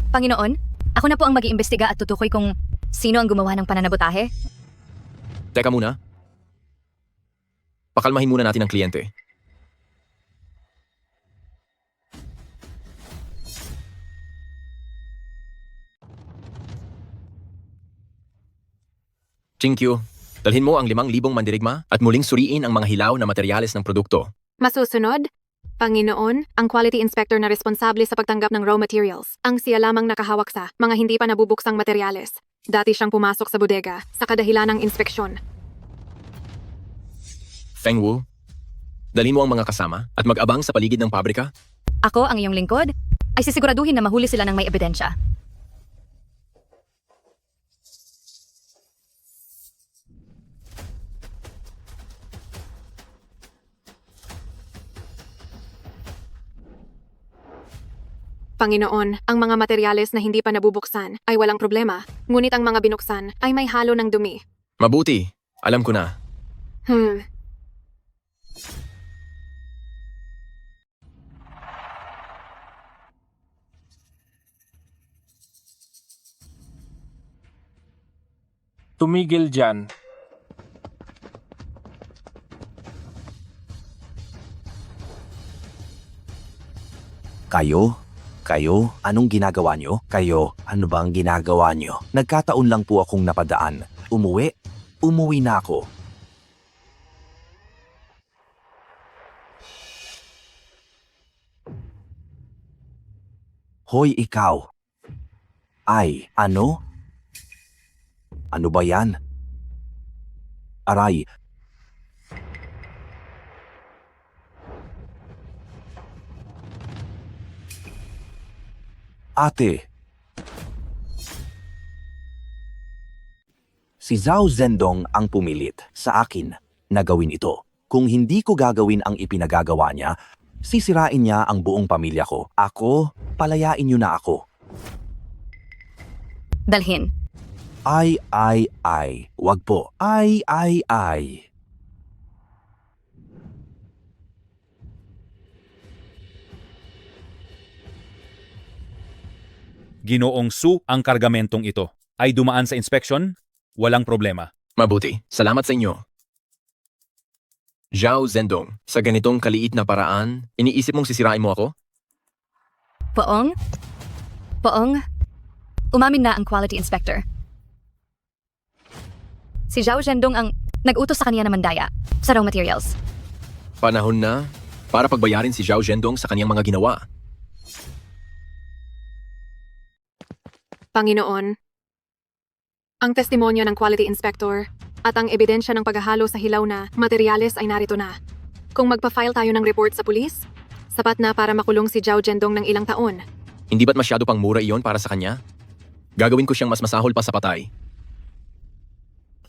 Panginoon, ako na po ang mag-iimbestiga at tutukoy kung sino ang gumawa ng pananabotahe. Teka muna. Pakalmahin muna natin ang kliyente. Chinkyu, dalhin mo ang 5,000 mandirigma at muling suriin ang mga hilaw na materyales ng produkto. Masusunod? Panginoon, ang quality inspector na responsable sa pagtanggap ng raw materials, ang siya lamang nakahawak sa mga hindi pa nabubuksang materyales. Dati siyang pumasok sa bodega sa kadahilan ng inspeksyon. Feng Wu, dalhin mo ang mga kasama at mag-abang sa paligid ng pabrika. Ako, ang iyong lingkod, ay sisiguraduhin na mahuli sila ng may ebidensya. Panginoon, ang mga materyales na hindi pa nabubuksan ay walang problema, ngunit ang mga binuksan ay may halo ng dumi. Mabuti, alam ko na. Tumigil dyan. Kayo, anong ginagawa nyo? Kayo, ano bang ginagawa nyo? Nagkataon lang po akong napadaan. Umuwi na ako. Hoy, ikaw. Ay, ano? Ano ba yan? Aray. Ate. Si Zhao Zhendong ang pumilit sa akin na gawin ito. Kung hindi ko gagawin ang ipinagagawa niya, sisirain niya ang buong pamilya ko. Ako, palayain niyo na ako. Dalhin. Ay. Wag po. Ay. Ginoong Su, ang kargamentong ito ay dumaan sa inspeksyon? Walang problema. Mabuti. Salamat sa inyo. Zhao Zhendong, sa ganitong kaliit na paraan, iniisip mong sisirain mo ako? Poong, umamin na ang quality inspector. Si Zhao Zhendong ang nag-utos sa kanya na mandaya sa raw materials. Panahon na para pagbayarin si Zhao Zhendong sa kanyang mga ginawa. Panginoon, ang testimonya ng quality inspector at ang ebidensya ng paghahalo sa hilaw na materyales ay narito na. Kung magpa-file tayo ng report sa pulis, sapat na para makulong si Zhao Zhendong ng ilang taon. Hindi ba't masyado pang mura iyon para sa kanya? Gagawin ko siyang mas masahol pa sa patay.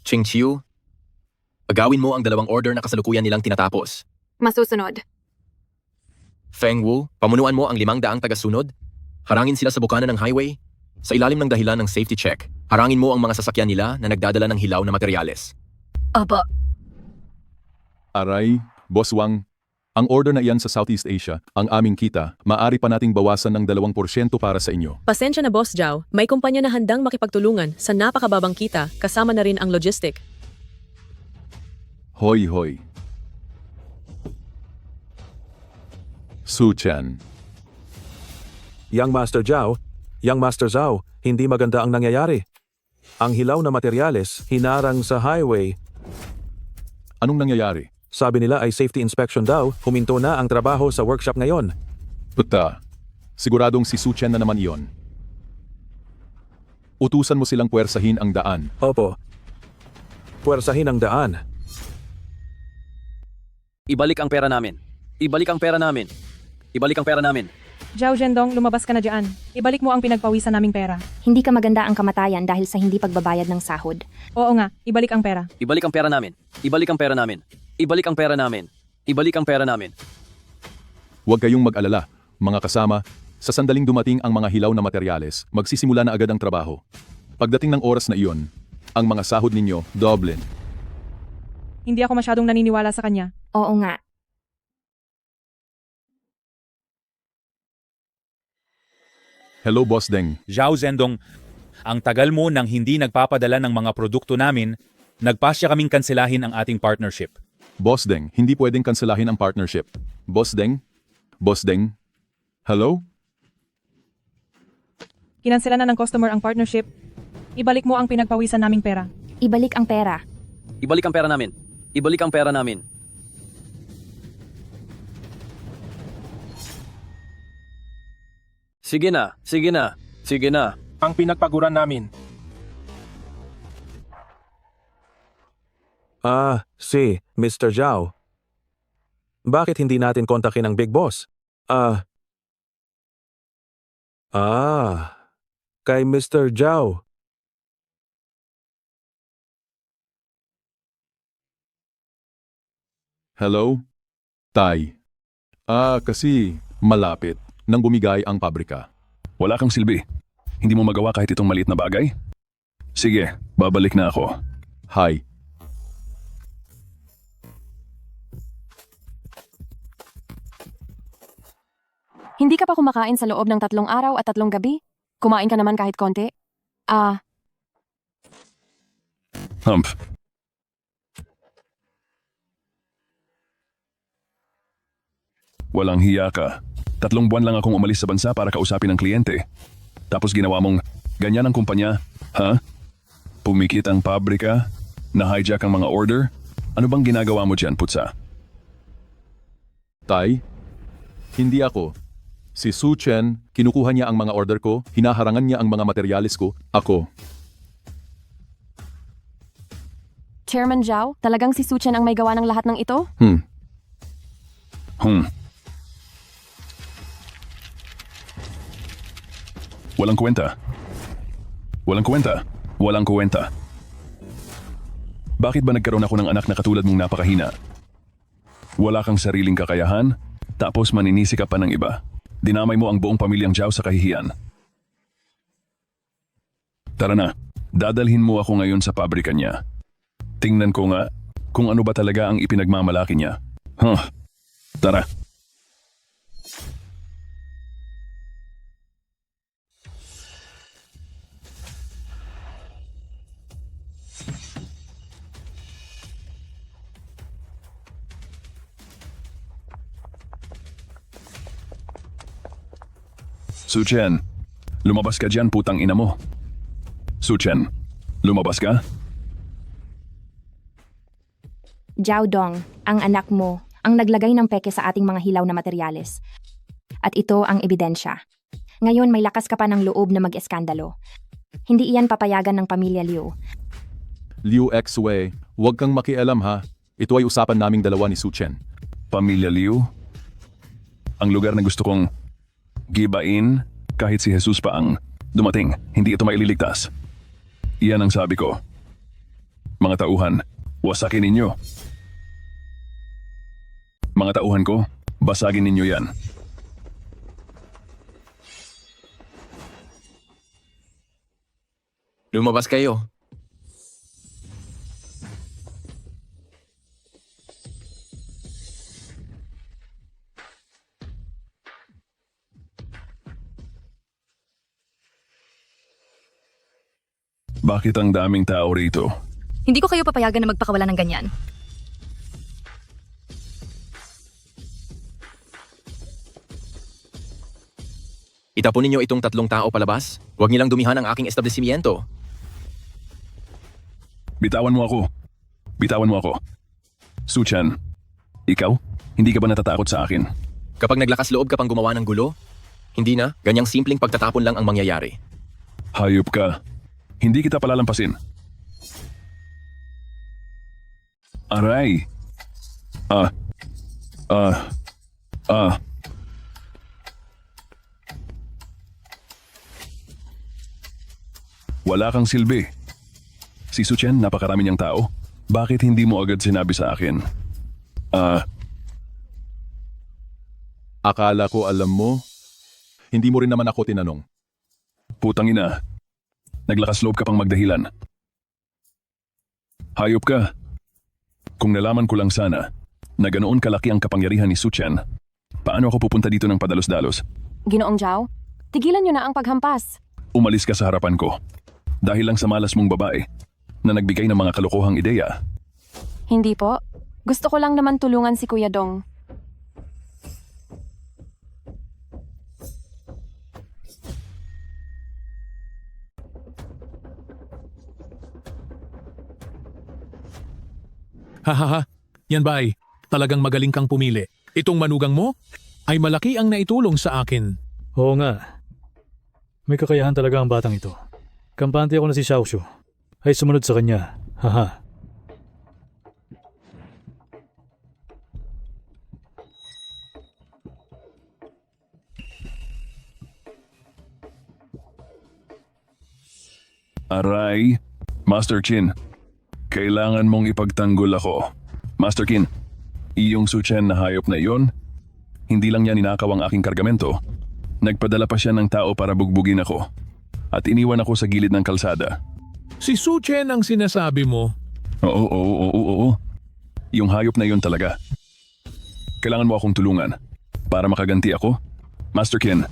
Ching Chiu, agawin mo ang 2 order na kasalukuyan nilang tinatapos. Masusunod. Feng Wu, pamunuan mo ang 500 tagasunod. Harangin sila sa bukana ng highway. Sa ilalim ng dahilan ng safety check, harangin mo ang mga sasakyan nila na nagdadala ng hilaw na materyales. Opo. Aray, Boss Wang, ang order na iyan sa Southeast Asia, ang aming kita, maaari pa nating bawasan ng 2% para sa inyo. Pasensya na Boss Zhao, may kumpanya na handang makipagtulungan sa napakababang kita kasama na rin ang logistic. Hoy. Su Chan. Yang Master Zhao, hindi maganda ang nangyayari. Ang hilaw na materyales hinarang sa highway. Anong nangyayari? Sabi nila ay safety inspection daw, huminto na ang trabaho sa workshop ngayon. Puta, siguradong si Su Chen na naman iyon. Utusan mo silang puwersahin ang daan. Opo. Puwersahin ang daan. Ibalik ang pera namin. Ibalik ang pera namin. Ibalik ang pera namin. Zhao Zhendong, lumabas ka na dyan. Ibalik mo ang pinagpawisan naming pera. Hindi ka maganda ang kamatayan dahil sa hindi pagbabayad ng sahod. Oo nga, ibalik ang pera. Ibalik ang pera namin. Ibalik ang pera namin. Ibalik ang pera namin. Ibalik ang pera namin. Huwag kayong mag-alala, mga kasama. Sa sandaling dumating ang mga hilaw na materyales, magsisimula na agad ang trabaho. Pagdating ng oras na iyon, ang mga sahod ninyo, doublen. Hindi ako masyadong naniniwala sa kanya. Oo nga. Hello, Boss Deng. Zhao Zhendong, ang tagal mo nang hindi nagpapadala ng mga produkto namin, nagpasya kaming kanselahin ang ating partnership. Boss Deng, hindi pwedeng kanselahin ang partnership. Boss Deng? Boss Deng? Hello? Kinansela na ng customer ang partnership. Ibalik mo ang pinagpawisan naming pera. Ibalik ang pera. Ibalik ang pera namin. Ibalik ang pera namin. Sige na. Ang pinagpaguran namin. Si Mr. Zhao. Bakit hindi natin kontakin ang Big Boss? Kay Mr. Zhao. Hello? Tay. Kasi malapit nang bumigay ang pabrika. Wala kang silbi. Hindi mo magawa kahit itong maliit na bagay? Sige, babalik na ako. Hi. Hindi ka pa kumakain sa loob ng 3 araw at 3 gabi? Kumain ka naman kahit konti? Humph. Walang hiya ka. 3 buwan lang akong umalis sa bansa para kausapin ang kliyente. Tapos ginawa mong ganyan ang kumpanya, ha? Pumikit ang pabrika, na-hijack ang mga order. Ano bang ginagawa mo dyan, Putsa? Tay, hindi ako. Si Su Chen, kinukuha niya ang mga order ko, hinaharangan niya ang mga materyales ko. Ako. Chairman Zhao, talagang si Su Chen ang may gawa ng lahat ng ito? Walang kwenta. Walang kwenta. Walang kwenta. Bakit ba nagkaroon ako ng anak na katulad mong napakahina? Wala kang sariling kakayahan, tapos maninisi ka pa ng iba. Dinamay mo ang buong pamilyang Zhao sa kahihiyan. Tara na, dadalhin mo ako ngayon sa pabrika niya. Tingnan ko nga kung ano ba talaga ang ipinagmamalaki niya. Tara. Su Chen, lumabas ka dyan, putang ina mo. Su Chen, lumabas ka? Zhao Dong, ang anak mo, ang naglagay ng peke sa ating mga hilaw na materyales. At ito ang ebidensya. Ngayon may lakas ka pa ng loob na mag-eskandalo. Hindi iyan papayagan ng pamilya Liu. Liu Xwei, huwag kang makialam ha. Ito ay usapan naming dalawa ni Su Chen. Pamilya Liu? Ang lugar na gusto kong gibain kahit si Jesus pa ang dumating, hindi ito maililigtas. Iyan ang sabi ko. Mga tauhan, wasakin ninyo. Mga tauhan ko, basagin ninyo yan. Lumabas kayo. Bakit ang daming tao rito? Hindi ko kayo papayagan na magpakawala ng ganyan. Itapon ninyo itong 3 tao palabas. Huwag nilang dumihan ang aking establishmento. Bitawan mo ako. Bitawan mo ako. Su Chen, ikaw? Hindi ka ba natatakot sa akin? Kapag naglakas loob ka pang gumawa ng gulo, hindi na, ganyang simpleng pagtatapon lang ang mangyayari. Hayop ka. Hindi kita palalampasin. Aray. Wala kang silbi. Si Su Chen, napakarami niyang tao. Bakit hindi mo agad sinabi sa akin? Akala ko alam mo. Hindi mo rin naman ako tinanong. Putang ina. Naglakas loob ka pang magdahilan. Hayop ka. Kung nalaman ko lang sana na ganoon kalaki ang kapangyarihan ni Su Chen, paano ako pupunta dito ng padalos-dalos? Ginoong Zhao, tigilan niyo na ang paghampas. Umalis ka sa harapan ko. Dahil lang sa malas mong babae na nagbigay ng mga kalokohang ideya. Hindi po. Gusto ko lang naman tulungan si Kuya Dong. Hahaha, yan ba ay talagang magaling kang pumili? Itong manugang mo ay malaki ang naitulong sa akin. Oo nga. May kakayahan talaga ang batang ito. Kampante ako na si Xiaoxiu ay sumunod sa kanya. Haha. Aray, Master Qin, kailangan mong ipagtanggol ako. Master Qin, iyong Su Chen na hayop na iyon, hindi lang niya ninakaw ang aking kargamento. Nagpadala pa siya ng tao para bugbugin ako. At iniwan ako sa gilid ng kalsada. Si Su Chen ang sinasabi mo? Oo. Yung hayop na iyon talaga. Kailangan mo akong tulungan para makaganti ako. Master Qin.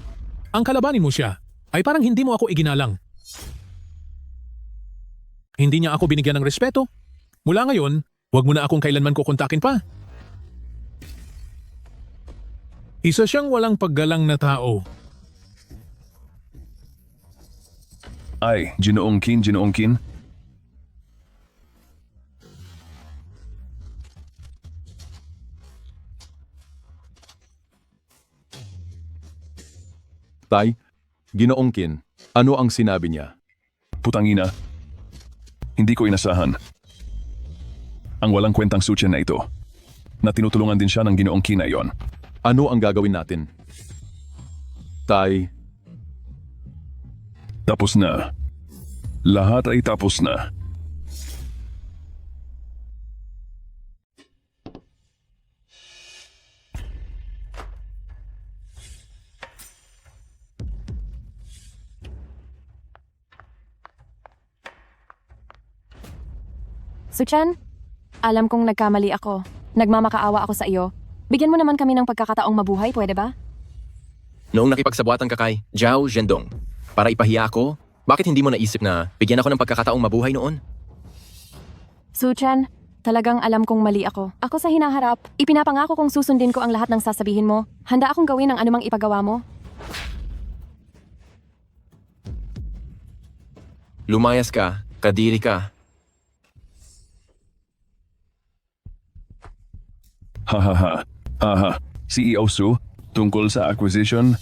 Ang kalabanin mo siya ay parang hindi mo ako iginalang. Hindi niya ako binigyan ng respeto. Mula ngayon, huwag mo na akong kailanman kukontakin pa. Isa siyang walang paggalang na tao. Ay, Ginoong Kin. Tay, Ginoong Kin, ano ang sinabi niya? Putangina. Hindi ko inasahan. Ang walang kwentang Suchen na ito. Na tinutulungan din siya ng Ginoong Kin na iyon. Ano ang gagawin natin? Tay, Tapos na. Lahat ay tapos na. Suchan, alam kong nagkamali ako. Nagmamakaawa ako sa iyo. Bigyan mo naman kami ng pagkakataong mabuhay, pwede ba? Noong nakipagsabwatan ka kay Zhao Zhendong para ipahiya ako, bakit hindi mo naisip na bigyan ako ng pagkakataong mabuhay noon? Suchan, talagang alam kong mali ako. Ako sa hinaharap, ipinapangako kong susundin ko ang lahat ng sasabihin mo. Handa akong gawin ang anumang ipagawa mo. Lumayas ka, kadiri ka. Hahaha. Aha. CEO Su, tungkol sa acquisition.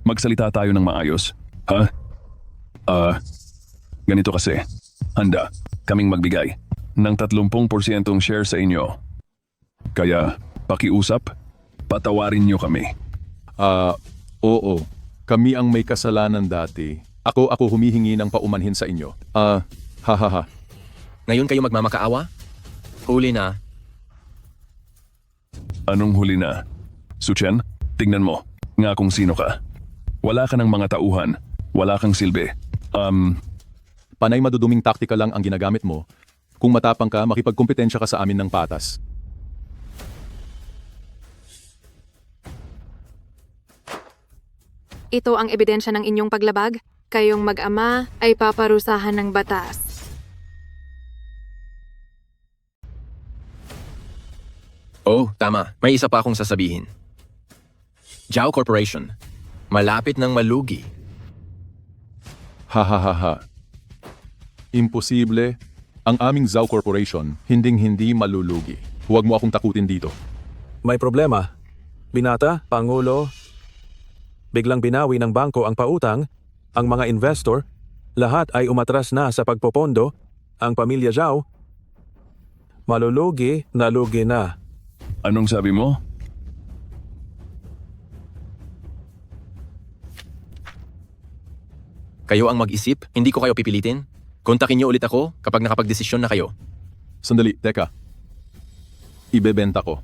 Magsalita tayo ng maayos. Ha? Ganito kasi. Handa kaming magbigay ng 30% share sa inyo. Kaya, pakiusap, patawarin niyo kami. Oo. Kami ang may kasalanan dati. Ako humihingi ng paumanhin sa inyo. Hahaha. Ngayon kayo magmamakaawa? Huli na. Anong huli na? Suchen, tingnan mo. Nga kung sino ka. Wala ka ng mga tauhan. Wala kang silbi. Panay maduduming taktika lang ang ginagamit mo. Kung matapang ka, makipagkompetensya ka sa amin ng patas. Ito ang ebidensya ng inyong paglabag. Kayong mag-ama ay paparusahan ng batas. Oh, tama. May isa pa akong sasabihin. Zhao Corporation. Malapit ng malugi. Hahaha. Imposible. Ang aming Zhao Corporation, hinding-hindi malulugi. Huwag mo akong takutin dito. May problema. Binata, Pangulo, biglang binawi ng bangko ang pautang, ang mga investor, lahat ay umatras na sa pagpopondo, ang pamilya Zhao, malulugi, nalugi na. Anong sabi mo? Kayo ang mag-isip, hindi ko kayo pipilitin. Kontakin niyo ulit ako kapag nakapagdesisyon na kayo. Sandali, teka. Ibebenta ko.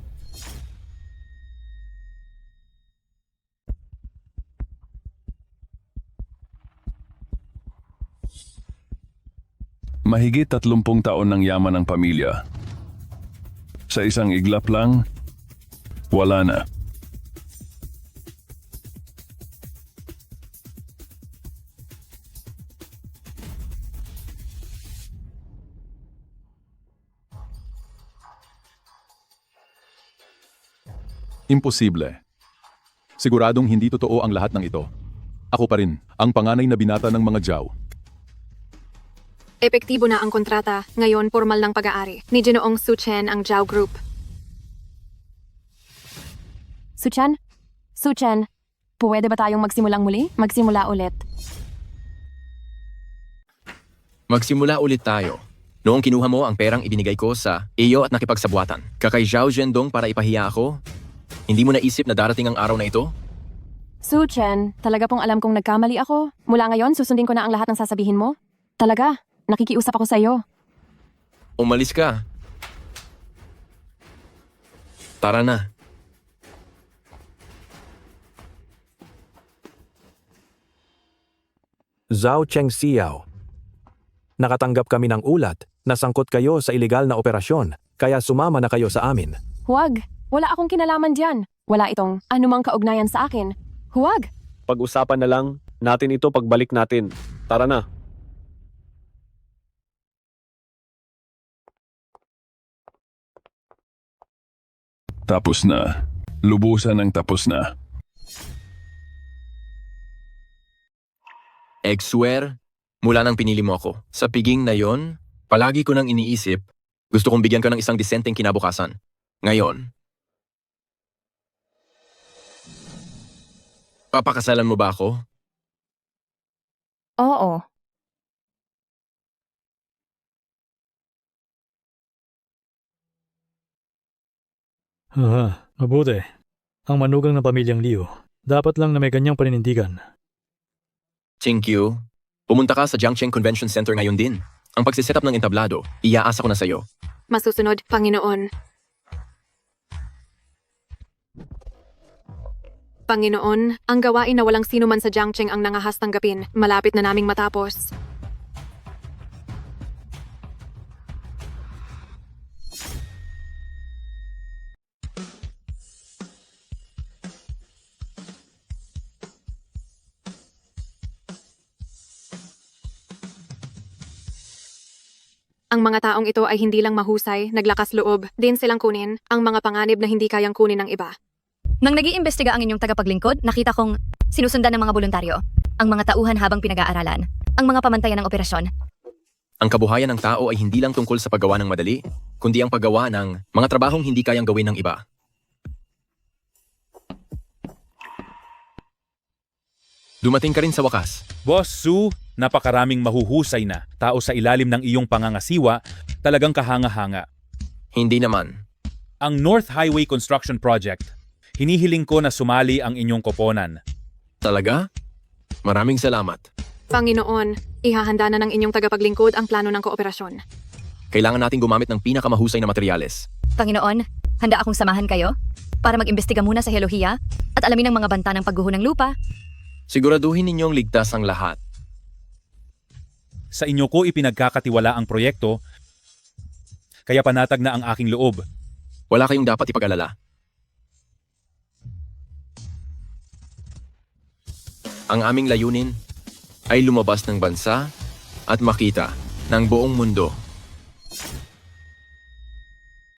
Mahigit 30 taon ng yaman ng pamilya. Sa isang iglap lang, wala na. Imposible. Siguradong hindi totoo ang lahat ng ito. Ako pa rin, ang panganay na binata ng mga Zhao. Epektibo na ang kontrata. Ngayon, formal ng pag-aari. Ni Ginoong Suchen ang Zhao Group. Suchan, pwede ba tayong magsimulang muli? Magsimula ulit. Magsimula ulit tayo. Noong kinuha mo ang perang ibinigay ko sa iyo at nakipagsabwatan, kakay Zhao Zhendong para ipahiya ako, hindi mo naisip na darating ang araw na ito? Suchen, talaga pong alam kong nagkamali ako. Mula ngayon, susundin ko na ang lahat ng sasabihin mo. Talaga, nakikiusap ako sa iyo. Umalis ka. Tara na. Zhao Cheng Xiao. Nakatanggap kami ng ulat na sangkot kayo sa ilegal na operasyon, kaya sumama na kayo sa amin. Huwag, wala akong kinalaman dyan. Wala itong anumang kaugnayan sa akin. Huwag! Pag-usapan na lang natin ito pagbalik natin. Tara na. Tapos na. Lubusan ng tapos na. Swear, mula nang pinili mo ako. Sa piging na yon, palagi ko nang iniisip, gusto kong bigyan ka ng isang disenteng kinabukasan. Ngayon, papakasalan mo ba ako? Oo. Mabuti. Ang manugang ng pamilyang Liu, dapat lang na may ganyang paninindigan. Chinkyu, pumunta ka sa Jiangcheng Convention Center ngayon din. Ang pagsiset up ng entablado, iaasa ko na sa'yo. Masusunod, Panginoon. Panginoon, ang gawain na walang sino man sa Jiangcheng ang nangahas tanggapin, malapit na naming matapos. Ang mga taong ito ay hindi lang mahusay, naglakas loob, din silang kunin ang mga panganib na hindi kayang kunin ng iba. Nang nag-iimbestiga ang inyong tagapaglingkod, nakita kong sinusundan ng mga voluntaryo, ang mga tauhan habang pinag-aaralan, ang mga pamantayan ng operasyon. Ang kabuhayan ng tao ay hindi lang tungkol sa paggawa ng madali, kundi ang paggawa ng mga trabahong hindi kayang gawin ng iba. Dumating ka rin sa wakas. Boss Su, napakaraming mahuhusay na tao sa ilalim ng iyong pangangasiwa, talagang kahanga-hanga. Hindi naman. Ang North Highway Construction Project, hinihiling ko na sumali ang inyong koponan. Talaga? Maraming salamat. Panginoon, ihahanda na ng inyong tagapaglingkod ang plano ng kooperasyon. Kailangan nating gumamit ng pinakamahusay na materyales. Panginoon, handa akong samahan kayo para mag-imbestiga muna sa Helohiya at alamin ang mga banta ng pagguho ng lupa. Siguraduhin ninyong ligtas ang lahat. Sa inyo ko ipinagkakatiwala ang proyekto, kaya panatag na ang aking loob. Wala kayong dapat ipag-alala. Ang aming layunin ay lumabas ng bansa at makita ng buong mundo